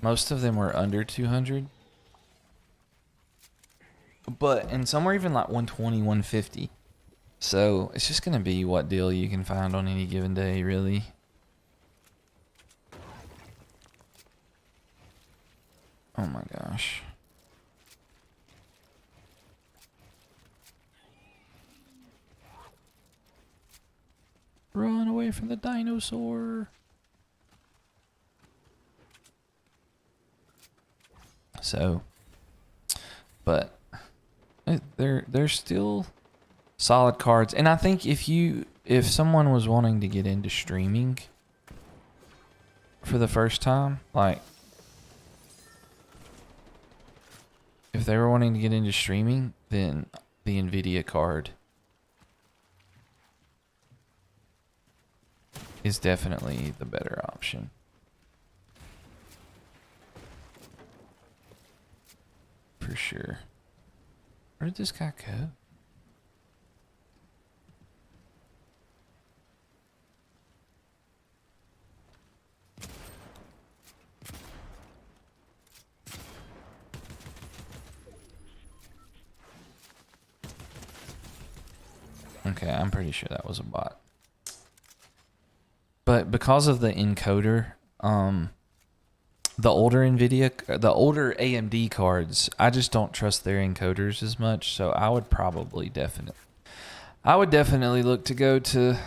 A: most of them were under 200. But and some were even like 120, 150. So it's just gonna be what deal you can find on any given day, really. Oh my gosh. Run away from the dinosaur. So, but they're still solid cards. And I think if someone was wanting to get into streaming for the first time, like if they were wanting to get into streaming, then the Nvidia card is definitely the better option. For sure. Where did this guy go? Okay, I'm pretty sure that was a bot. But because of the encoder, the older AMD cards, I just don't trust their encoders as much. So I would definitely look to go to,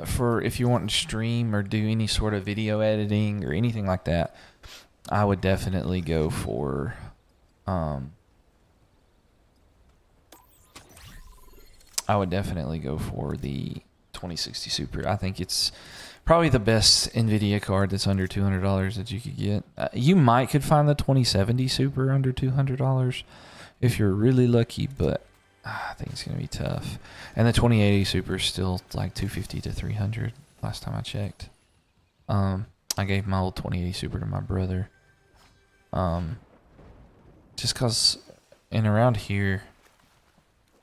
A: for if you want to stream or do any sort of video editing or anything like that, I would definitely go for, the 2060 Super. I think it's probably the best Nvidia card that's under $200 that you could get. You could find the 2070 Super under $200 if you're really lucky, but I think it's gonna be tough. And the 2080 Super is still like $250 to $300 last time I checked. I gave my old 2080 Super to my brother. Just cause, and around here,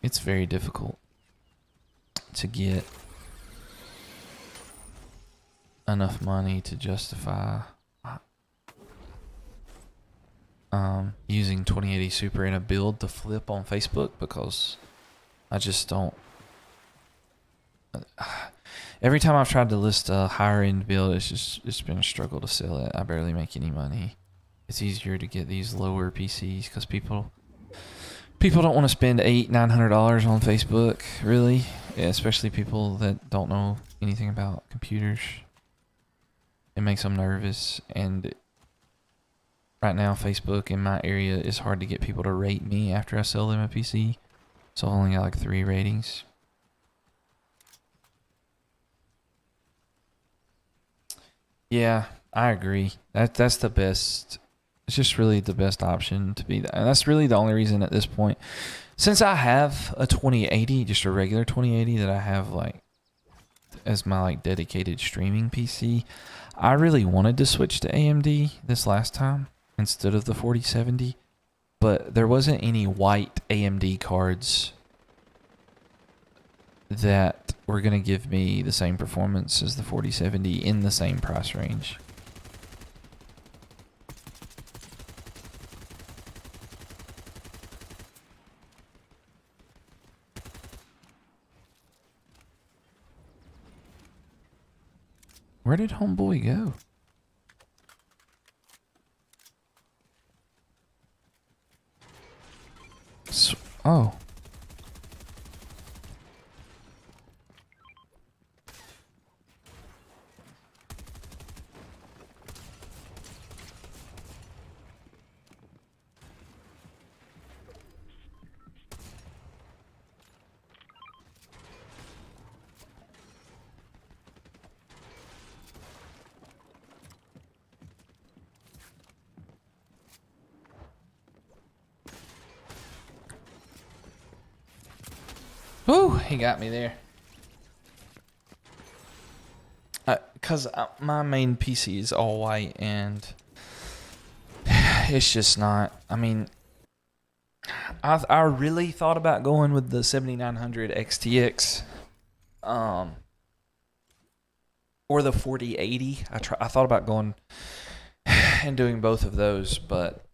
A: it's very difficult to get enough money to justify using 2080 Super in a build to flip on Facebook, because I just don't. Every time I've tried to list a higher end build, it's been a struggle to sell it. I barely make any money. It's easier to get these lower PCs because people don't want to spend $800-900 on Facebook, really. Yeah, especially people that don't know anything about computers. It makes them nervous, and right now Facebook in my area is hard to get people to rate me after I sell them a PC. So I only got like 3 ratings. Yeah, I agree. That's the best. It's just really the best option to be that. And that's really the only reason at this point. Since I have a 2080, just a regular 2080 that I have like as my like dedicated streaming PC, I really wanted to switch to AMD this last time instead of the 4070, but there wasn't any white AMD cards that were going to give me the same performance as the 4070 in the same price range. Where did homeboy go? Oh. Woo, he got me there. Because my main PC is all white, and it's just not. I mean, I really thought about going with the 7900 XTX, or the 4080. I thought about going and doing both of those, but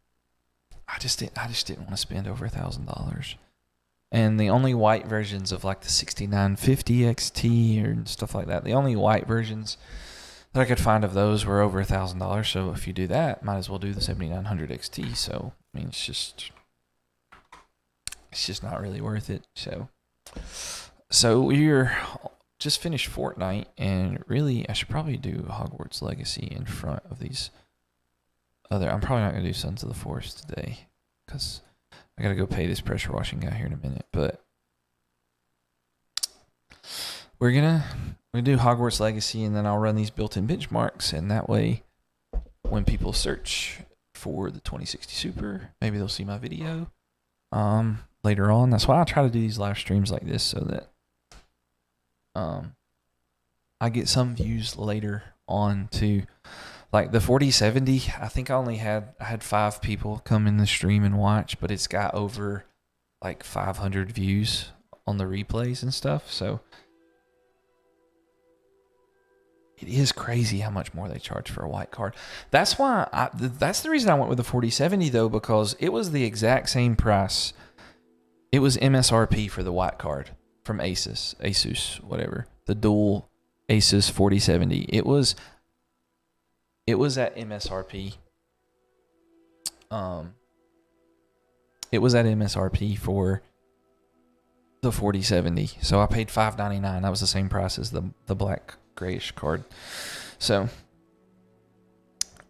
A: I just didn't want to spend over $1,000. And the only white versions of like the 6950 XT and stuff like that, the only white versions that I could find of those were over $1,000. So if you do that, might as well do the 7900 XT. So I mean, it's just not really worth it. So we're just finished Fortnite, and really I should probably do Hogwarts Legacy in front of these other. I'm probably not gonna do Sons of the Forest today because I gotta go pay this pressure washing guy here in a minute, but we're gonna do Hogwarts Legacy, and then I'll run these built-in benchmarks, and that way, when people search for the 2060 Super, maybe they'll see my video later on. That's why I try to do these live streams like this, so that I get some views later on to. Like the 4070, I think I had 5 people come in the stream and watch, but it's got over like 500 views on the replays and stuff. So it is crazy how much more they charge for a white card. That's why that's the reason I went with the 4070 though, because it was the exact same price. It was MSRP for the white card from Asus, whatever. The dual Asus 4070. It was at MSRP. It was at MSRP for the 4070. So I paid $599. That was the same price as the black grayish card. So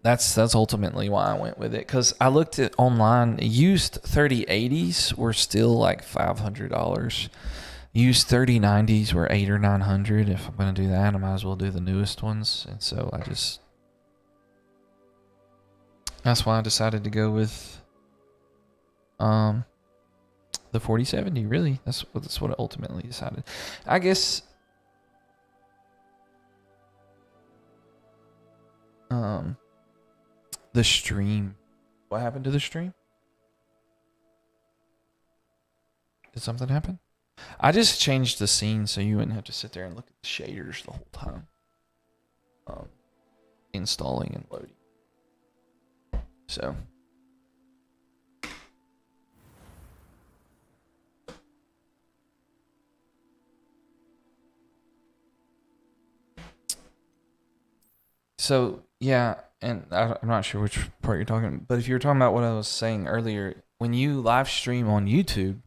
A: that's ultimately why I went with it. Because I looked at online, used 3080s were still like $500. Used 3090s were $800 or $900. If I'm gonna do that, I might as well do the newest ones. And so that's why I decided to go with the 4070. Really, that's what I ultimately decided. I guess the stream. What happened to the stream? Did something happen? I just changed the scene so you wouldn't have to sit there and look at the shaders the whole time. Installing and loading. So yeah, and I'm not sure which part you're talking about, but if you're talking about what I was saying earlier, when you live stream on YouTube,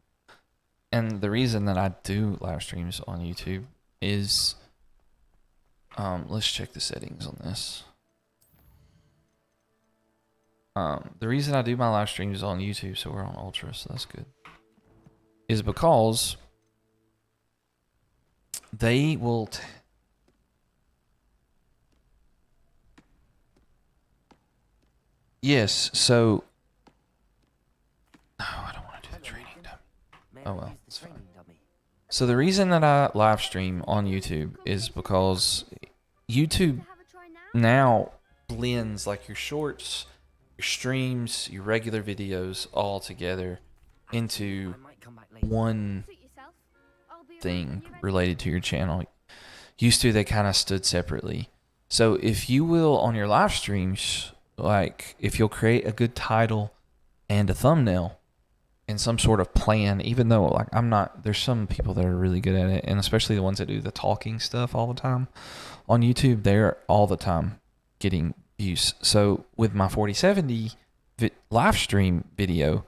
A: and the reason that I do live streams on YouTube is, let's check the settings on this. The reason I do my live streams on YouTube, so we're on Ultra, so that's good, is because they will yes, so no, I don't want to do the training dummy. Oh well, it's fine. So the reason that I live stream on YouTube is because YouTube now blends like your shorts, your streams, your regular videos all together into one thing related to your channel. Used to, they kind of stood separately. So if you will, on your live streams, like if you'll create a good title and a thumbnail and some sort of plan, even though like there's some people that are really good at it, and especially the ones that do the talking stuff all the time on YouTube, they're all the time getting views. So with my 4070 live stream video,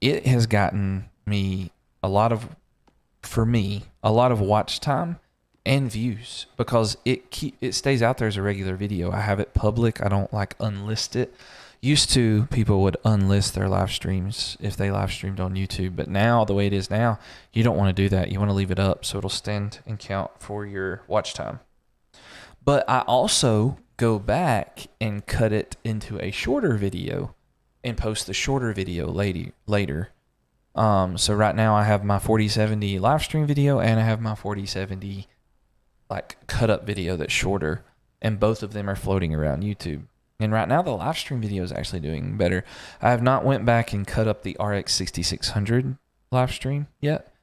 A: it has gotten me a lot of watch time and views because it stays out there as a regular video. I have it public. I don't like unlist it. Used to, people would unlist their live streams if they live streamed on YouTube, but now the way it is now, you don't want to do that. You want to leave it up so it'll stand and count for your watch time. But I also go back and cut it into a shorter video and post the shorter video later So right now I have my 4070 live stream video and I have my 4070 like cut up video that's shorter, and both of them are floating around YouTube. And right now the live stream video is actually doing better. I have not went back and cut up the RX 6600 live stream yet,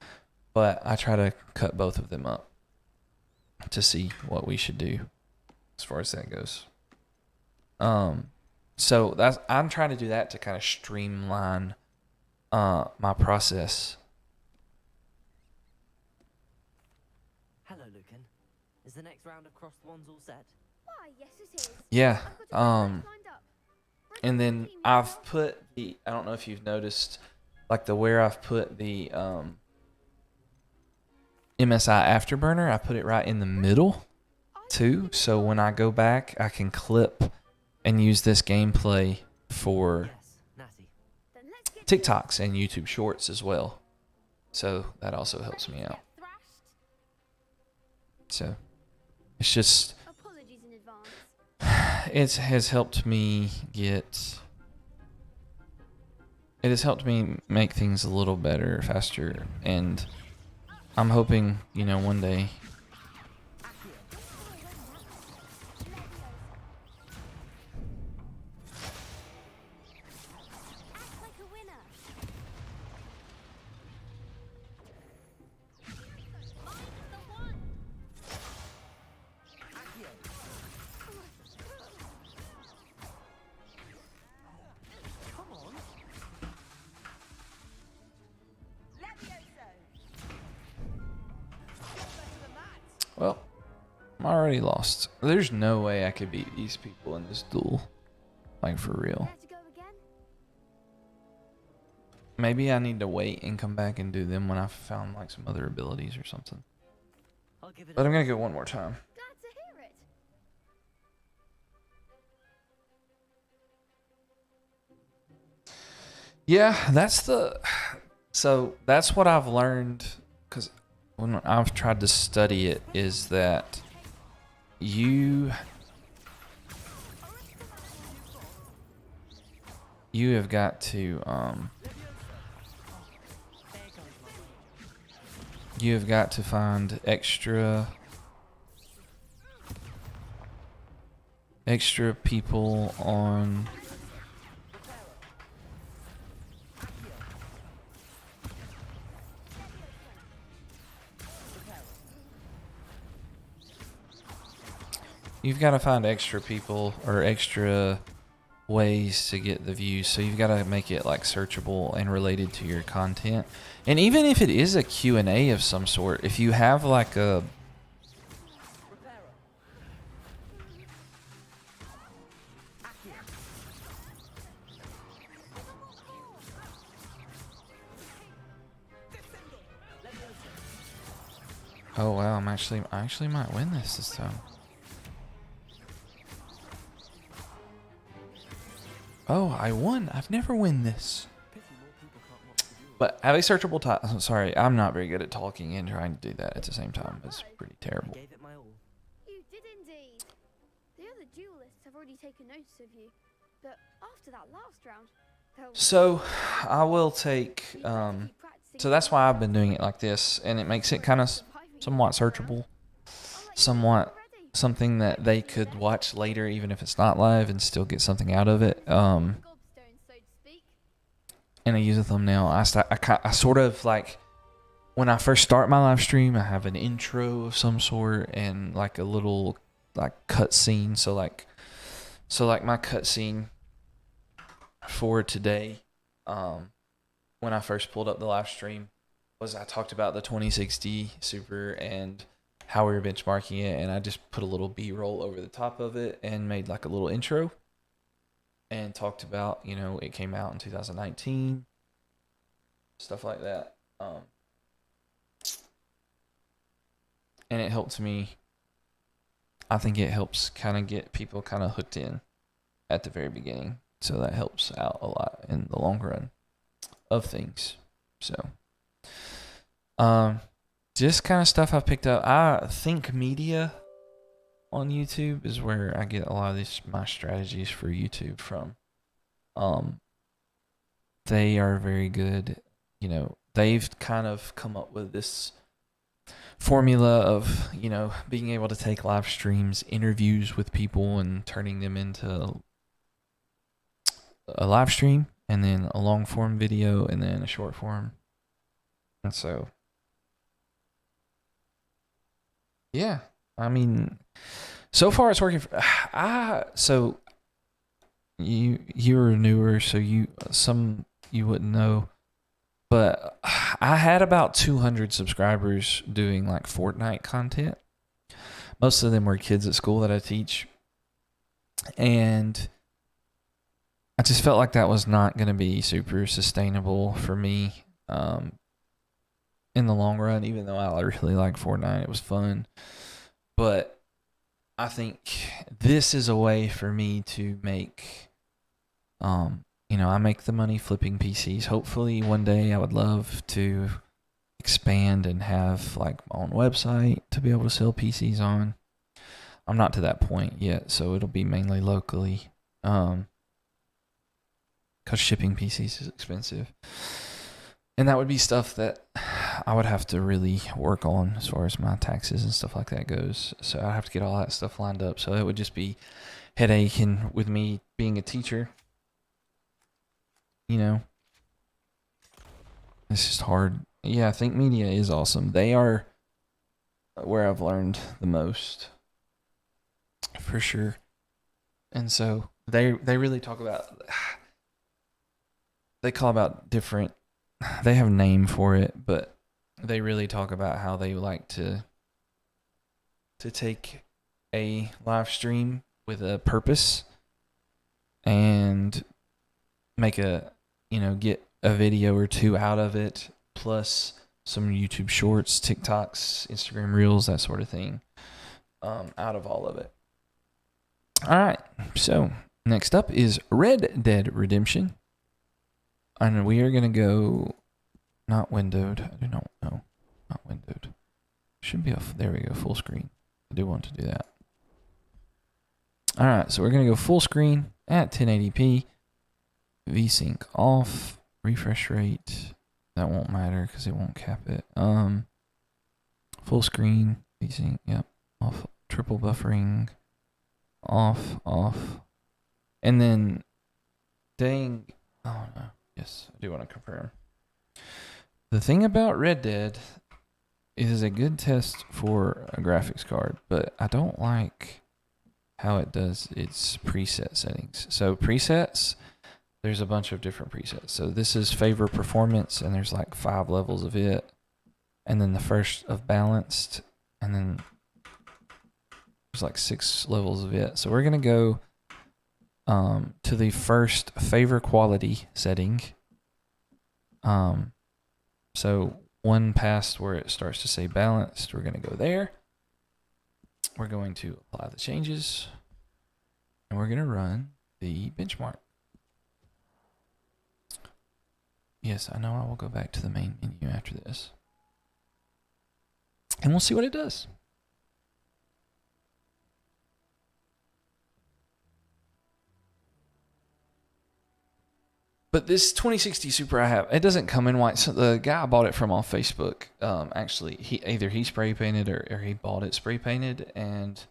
A: but I try to cut both of them up to see what we should do as far as that goes. So I'm trying to do that to kind of streamline my process.
E: Hello, Lucan. Is the next round of crossed ones all set?
C: Why, yes it is.
A: Yeah.
C: I've got a lined up.
A: And then I've put I don't know if you've noticed, like where I've put the MSI Afterburner, I put it right in the middle too. So when I go back, I can clip and use this gameplay for
E: Yes, Natty.
C: Then let's get
A: TikToks and YouTube Shorts as well. So that also helps me out.
C: thrashed.
A: So it's just,
C: Apologies in advance.
A: it has helped me make things a little better, faster, and I'm hoping, one day.
C: Act like a winner. I'm the one.
E: Come on.
A: Well, I'm already lost. There's no way I could beat these people in this duel. Like, for real.
C: Dare to go again?
A: Maybe I need to wait and come back and do them when I've found, like, some other abilities or something.
E: I'll give it
A: But
E: a
A: I'm gonna go one more time.
C: Glad to hear it.
A: Yeah, that's what I've learned, because when I've tried to study it, is that you have got to find extra people on you've got to find extra people or extra ways to get the views. So you've got to make it like searchable and related to your content. And even if it is a Q&A of some sort, if you have like a Oh wow, I actually might win this time. Oh, I won. I've never won this. But have a searchable title. Sorry, I'm not very good at talking and trying to do that at the same time. It's pretty terrible.
E: gave it my all.
C: You did indeed. The other duelists have already taken notice of you, but after that last round, they'll
A: So I will take
C: be ready to keep practicing
A: so that's why I've been doing it like this, and it makes it kind of somewhat searchable, somewhat something that they could watch later even if it's not live and still get something out of it.
C: gobstones, so to speak.
A: And I use a thumbnail. I sort of like, when I first start my live stream, I have an intro of some sort and like a little like cutscene. So like my cutscene for today, when I first pulled up the live stream, was I talked about the 2060 Super and how we were benchmarking it, and I just put a little B-roll over the top of it and made like a little intro and talked about, it came out in 2019, stuff like that. And it helped me. I think it helps kind of get people kind of hooked in at the very beginning. So that helps out a lot in the long run of things. So, just kind of stuff I've picked up. I think media on YouTube is where I get a lot of my strategies for YouTube from. They are very good you know, they've kind of come up with this formula of, you know, being able to take live streams, interviews with people, and turning them into a live stream, and then a long form video, and then a short form. And so, yeah, I mean, so far it's working. So you're newer, so you wouldn't know, but I had about 200 subscribers doing like Fortnite content. Most of them were kids at school that I teach, and I just felt like that was not going to be super sustainable for me in the long run, even though I really like Fortnite. It was fun. But I think this is a way for me to make, you know, I make the money flipping PCs. Hopefully one day I would love to expand and have like my own website to be able to sell PCs on. I'm not to that point yet, so it'll be mainly locally. Because shipping PCs is expensive. And that would be stuff that I would have to really work on as far as my taxes and stuff like that goes. So I'd have to get all that stuff lined up. So it would just be headache. And with me being a teacher, you know, it's just hard. Yeah, Think Media is awesome. They are where I've learned the most, for sure. And so they really talk about, they call about different, they have a name for it, but they really talk about how they like to take a live stream with a purpose and make a, you know, get a video or two out of it, plus some YouTube shorts, TikToks, Instagram Reels, that sort of thing, out of all of it. All right, so next up is Red Dead Redemption. And we are going to go, not windowed. I do not know. Not windowed. Should be off. There we go. Full screen. I do want to do that. All right. So we're going to go full screen at 1080p. VSync off. Refresh rate. That won't matter because it won't cap it. Full screen. VSync. Yep. Off. Triple buffering. Off. Off. And then, dang. Oh, no. Yes, I do want to confirm. The thing about Red Dead is a good test for a graphics card, but I don't like how it does its preset settings. So presets, there's a bunch of different presets. So this is favor performance, and there's like 5 levels of it. And then the first of balanced, and then there's like 6 levels of it. So we're going to go to the first favor quality setting. So one past where it starts to say balanced, we're going to go there. We're going to apply the changes, and we're going to run the benchmark. Yes, I know I will go back to the main menu after this, and we'll see what it does. But this 2060 Super I have, it doesn't come in white. So the guy I bought it from off Facebook, actually, he spray painted or he bought it spray painted, and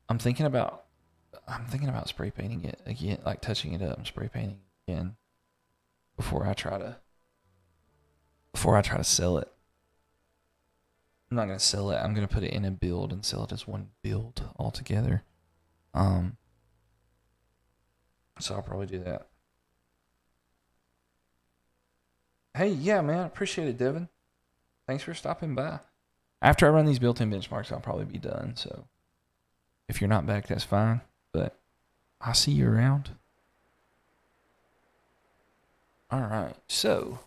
A: I'm thinking about spray painting it again, like touching it up and spray painting it again before I try to sell it. I'm not gonna sell it. I'm gonna put it in a build and sell it as one build altogether. So I'll probably do that. Hey, yeah, man. Appreciate it, Devin. Thanks for stopping by. After I run these built-in benchmarks, I'll probably be done. So if you're not back, that's fine. But I'll see you around. All right. So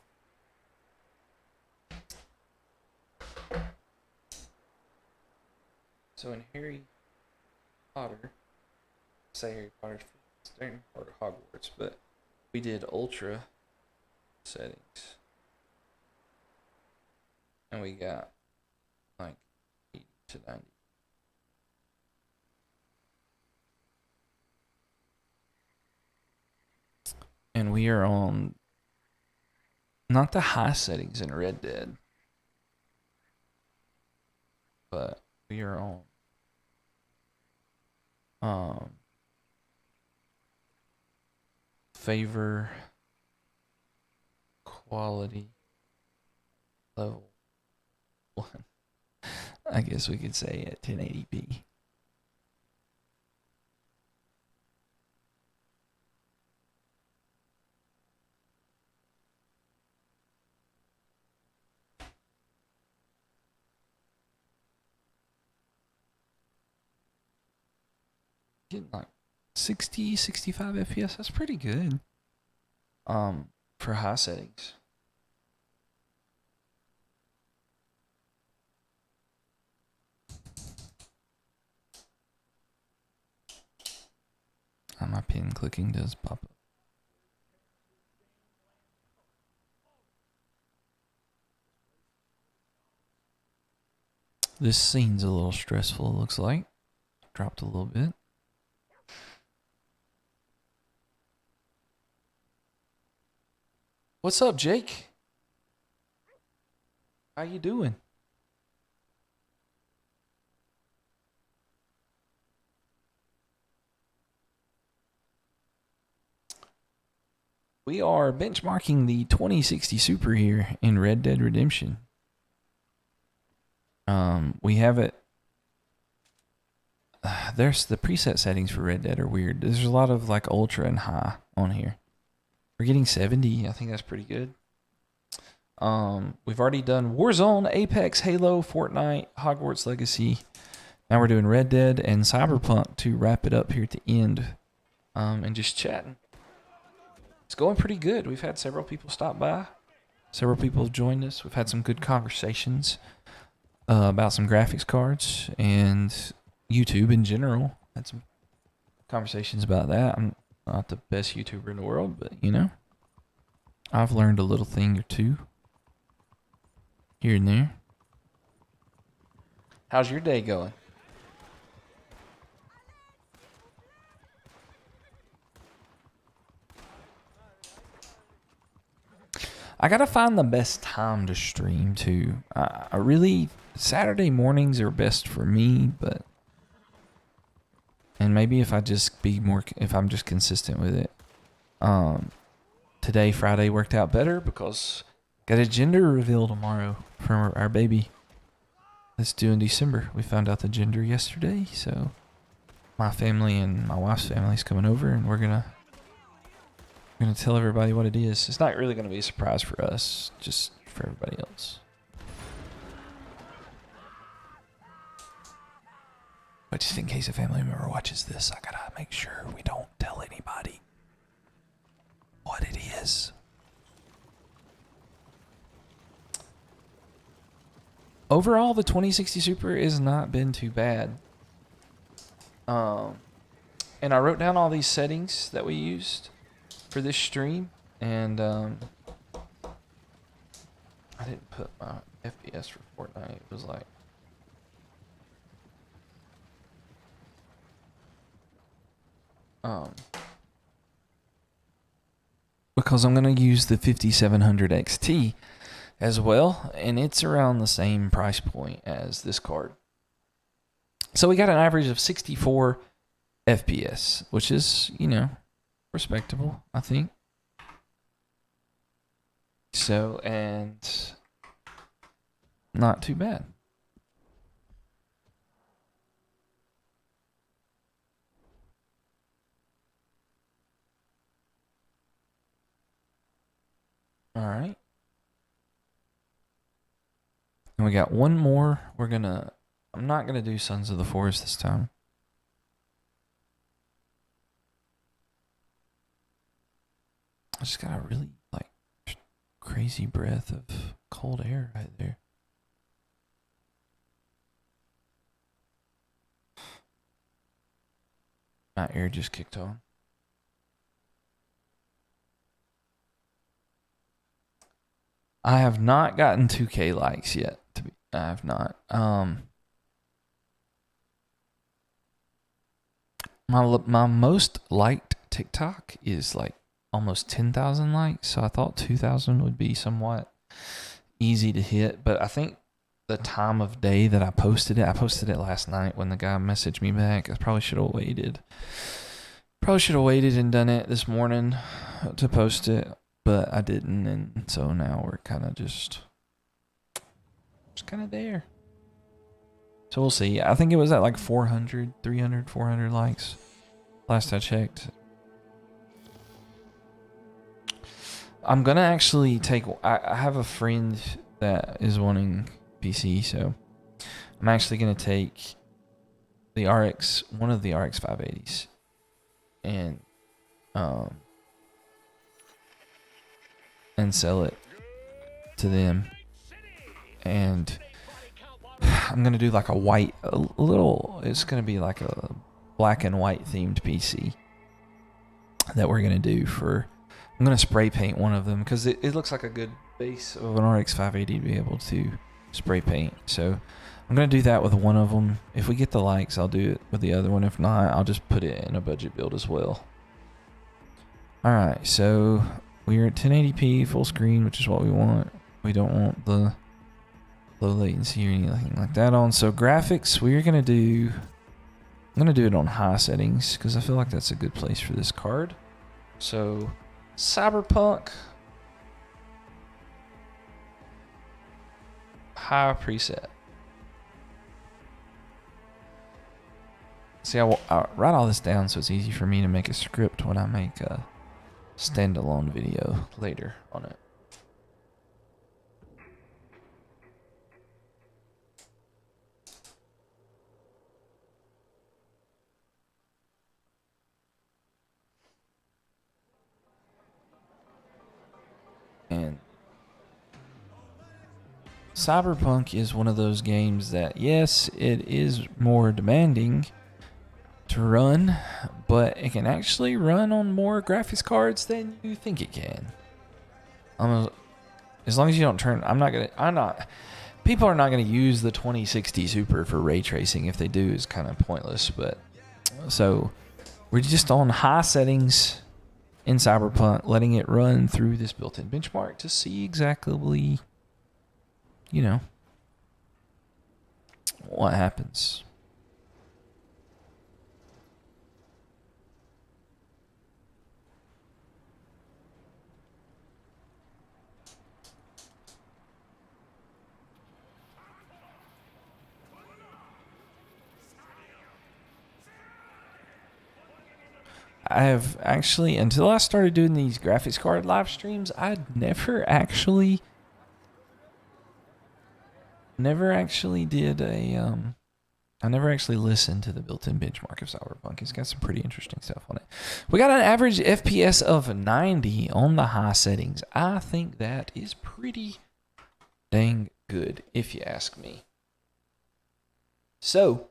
A: in Harry Potter, say Harry Potter's starting part of Hogwarts, but we did ultra settings, and we got like 80 to 90. And we are on not the high settings in Red Dead, but we are on favor quality level 1. I guess we could say at 1080p. Getting like 60, 65 FPS. That's pretty good. For high settings. My pin clicking does pop up. This scene's a little stressful, it looks like. Dropped a little bit. What's up, Jake? How you doing? We are benchmarking the 2060 Super here in Red Dead Redemption. We have it. There's the preset settings for Red Dead are weird. There's a lot of like ultra and high on here. We're getting 70. I think that's pretty good. We've already done Warzone, Apex, Halo, Fortnite, Hogwarts Legacy. Now we're doing Red Dead and Cyberpunk to wrap it up here at the end. And just chatting. It's going pretty good. We've had several people stop by. Several people have joined us. We've had some good conversations about some graphics cards and YouTube in general. Had some conversations about that. I'm not the best YouTuber in the world, but you know, I've learned a little thing or two here and there. How's your day going? I gotta find the best time to stream too. I really Saturday mornings are best for me, but and maybe if I just if I'm just consistent with it. Today Friday worked out better because got a gender reveal tomorrow from our baby that's due in December. We found out the gender yesterday, so my family and my wife's family's coming over, and we're gonna tell everybody what it is. It's not really gonna be a surprise for us, just for everybody else. But just in case a family member watches this, I gotta make sure we don't tell anybody what it is. Overall, the 2060 Super has not been too bad. And I wrote down all these settings that we used for this stream, and I didn't put my FPS for Fortnite. It was like because I'm gonna use the 5700 XT as well, and it's around the same price point as this card. So we got an average of 64 FPS, which is, you know, respectable, I think. So, and not too bad. All right. And we got one more. I'm not gonna do Sons of the Forest this time. I just got a really like crazy breath of cold air right there. My air just kicked on. I have not gotten 2K likes yet. I have not. My most liked TikTok is like almost 10,000 likes, so I thought 2,000 would be somewhat easy to hit. But I think the time of day that I posted it last night when the guy messaged me back. I probably should have waited. And done it this morning to post it, but I didn't, and so now we're kind of just kind of there. So we'll see. I think it was at like 400 likes last I checked. I'm gonna actually take, I have a friend that is wanting PC, so I'm actually gonna take the one of the RX 580s, and sell it to them. And I'm gonna do like it's gonna be like a black and white themed PC that we're gonna do I'm gonna spray paint one of them because it looks like a good base of an RX 580 to be able to spray paint. So I'm gonna do that with one of them. If we get the likes, I'll do it with the other one. If not, I'll just put it in a budget build as well. All right, so we're at 1080p full screen, which is what we want. We don't want the low latency or anything like that on. So graphics, I'm gonna do it on high settings because I feel like that's a good place for this card. So Cyberpunk high preset. See, I'll write all this down so it's easy for me to make a script when I make a standalone video later on it. And Cyberpunk is one of those games that, yes, it is more demanding to run, but it can actually run on more graphics cards than you think it can. As long as you don't turn, people are not gonna use the 2060 Super for ray tracing. If they do, it's kind of pointless. But so we're just on high settings in Cyberpunk, letting it run through this built-in benchmark to see exactly, what happens. I have actually, until I started doing these graphics card live streams, I'd never actually listened to the built-in benchmark of Cyberpunk. It's got some pretty interesting stuff on it. We got an average FPS of 90 on the high settings. I think that is pretty dang good, if you ask me. So,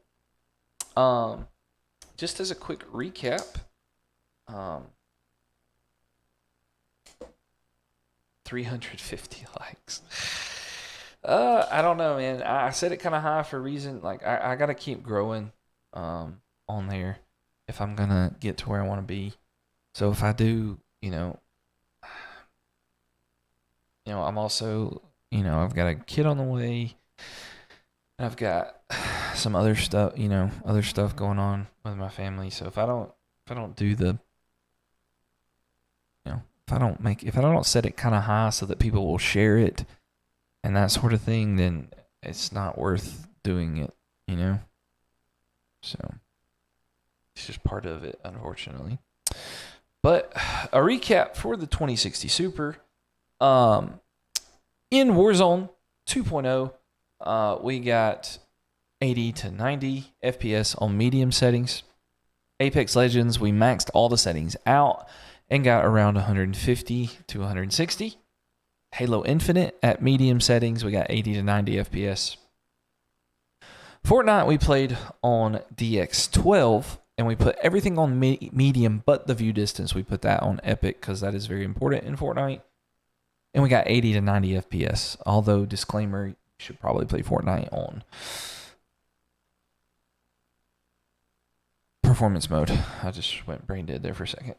A: just as a quick recap, 350 likes. I don't know, man. I set it kind of high for a reason. Like, I gotta keep growing on there if I'm gonna get to where I want to be. So if I do, I'm also, I've got a kid on the way. I've got some other stuff, going on with my family. So if I don't do the, if I don't set it kind of high so that people will share it and that sort of thing, then it's not worth doing it, So it's just part of it, unfortunately. But a recap for the 2060 Super. In Warzone 2.0, we got 80 to 90 FPS on medium settings. Apex Legends, we maxed all the settings out and got around 150 to 160. Halo Infinite at medium settings, we got 80 to 90 FPS. Fortnite, we played on DX12, and we put everything on medium but the view distance. We put that on epic because that is very important in Fortnite. And we got 80 to 90 FPS. Although, disclaimer, you should probably play Fortnite on performance mode. I just went brain dead there for a second.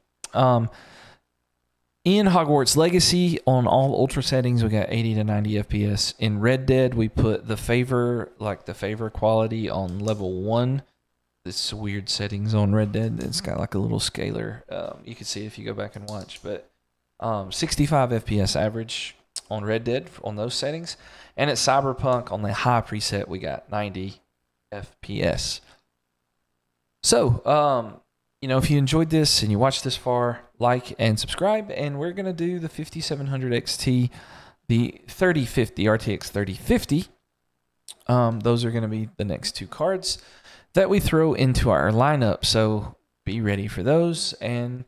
A: In Hogwarts Legacy, on all ultra settings, we got 80 to 90 FPS. In Red Dead, we put the favor quality on level 1. This weird settings on Red Dead. It's got like a little scaler. You can see it if you go back and watch. But 65 FPS average on Red Dead on those settings. And at Cyberpunk, on the high preset, we got 90 FPS. So, if you enjoyed this and you watched this far, like and subscribe. And we're going to do the 5700 XT, the 3050, RTX 3050. Those are going to be the next 2 cards that we throw into our lineup. So be ready for those and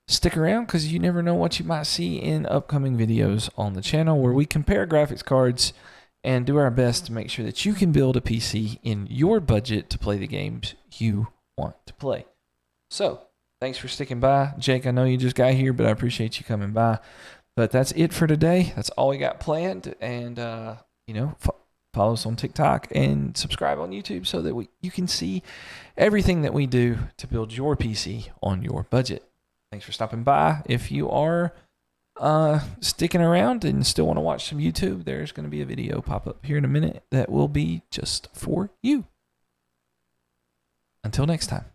A: stick around, because you never know what you might see in upcoming videos on the channel where we compare graphics cards and do our best to make sure that you can build a PC in your budget to play the games you want to play. So thanks for sticking by. Jake, I know you just got here, but I appreciate you coming by. But that's it for today. That's all we got planned. And, follow us on TikTok and subscribe on YouTube so that you can see everything that we do to build your PC on your budget. Thanks for stopping by. If you are sticking around and still want to watch some YouTube, there's going to be a video pop up here in a minute that will be just for you. Until next time.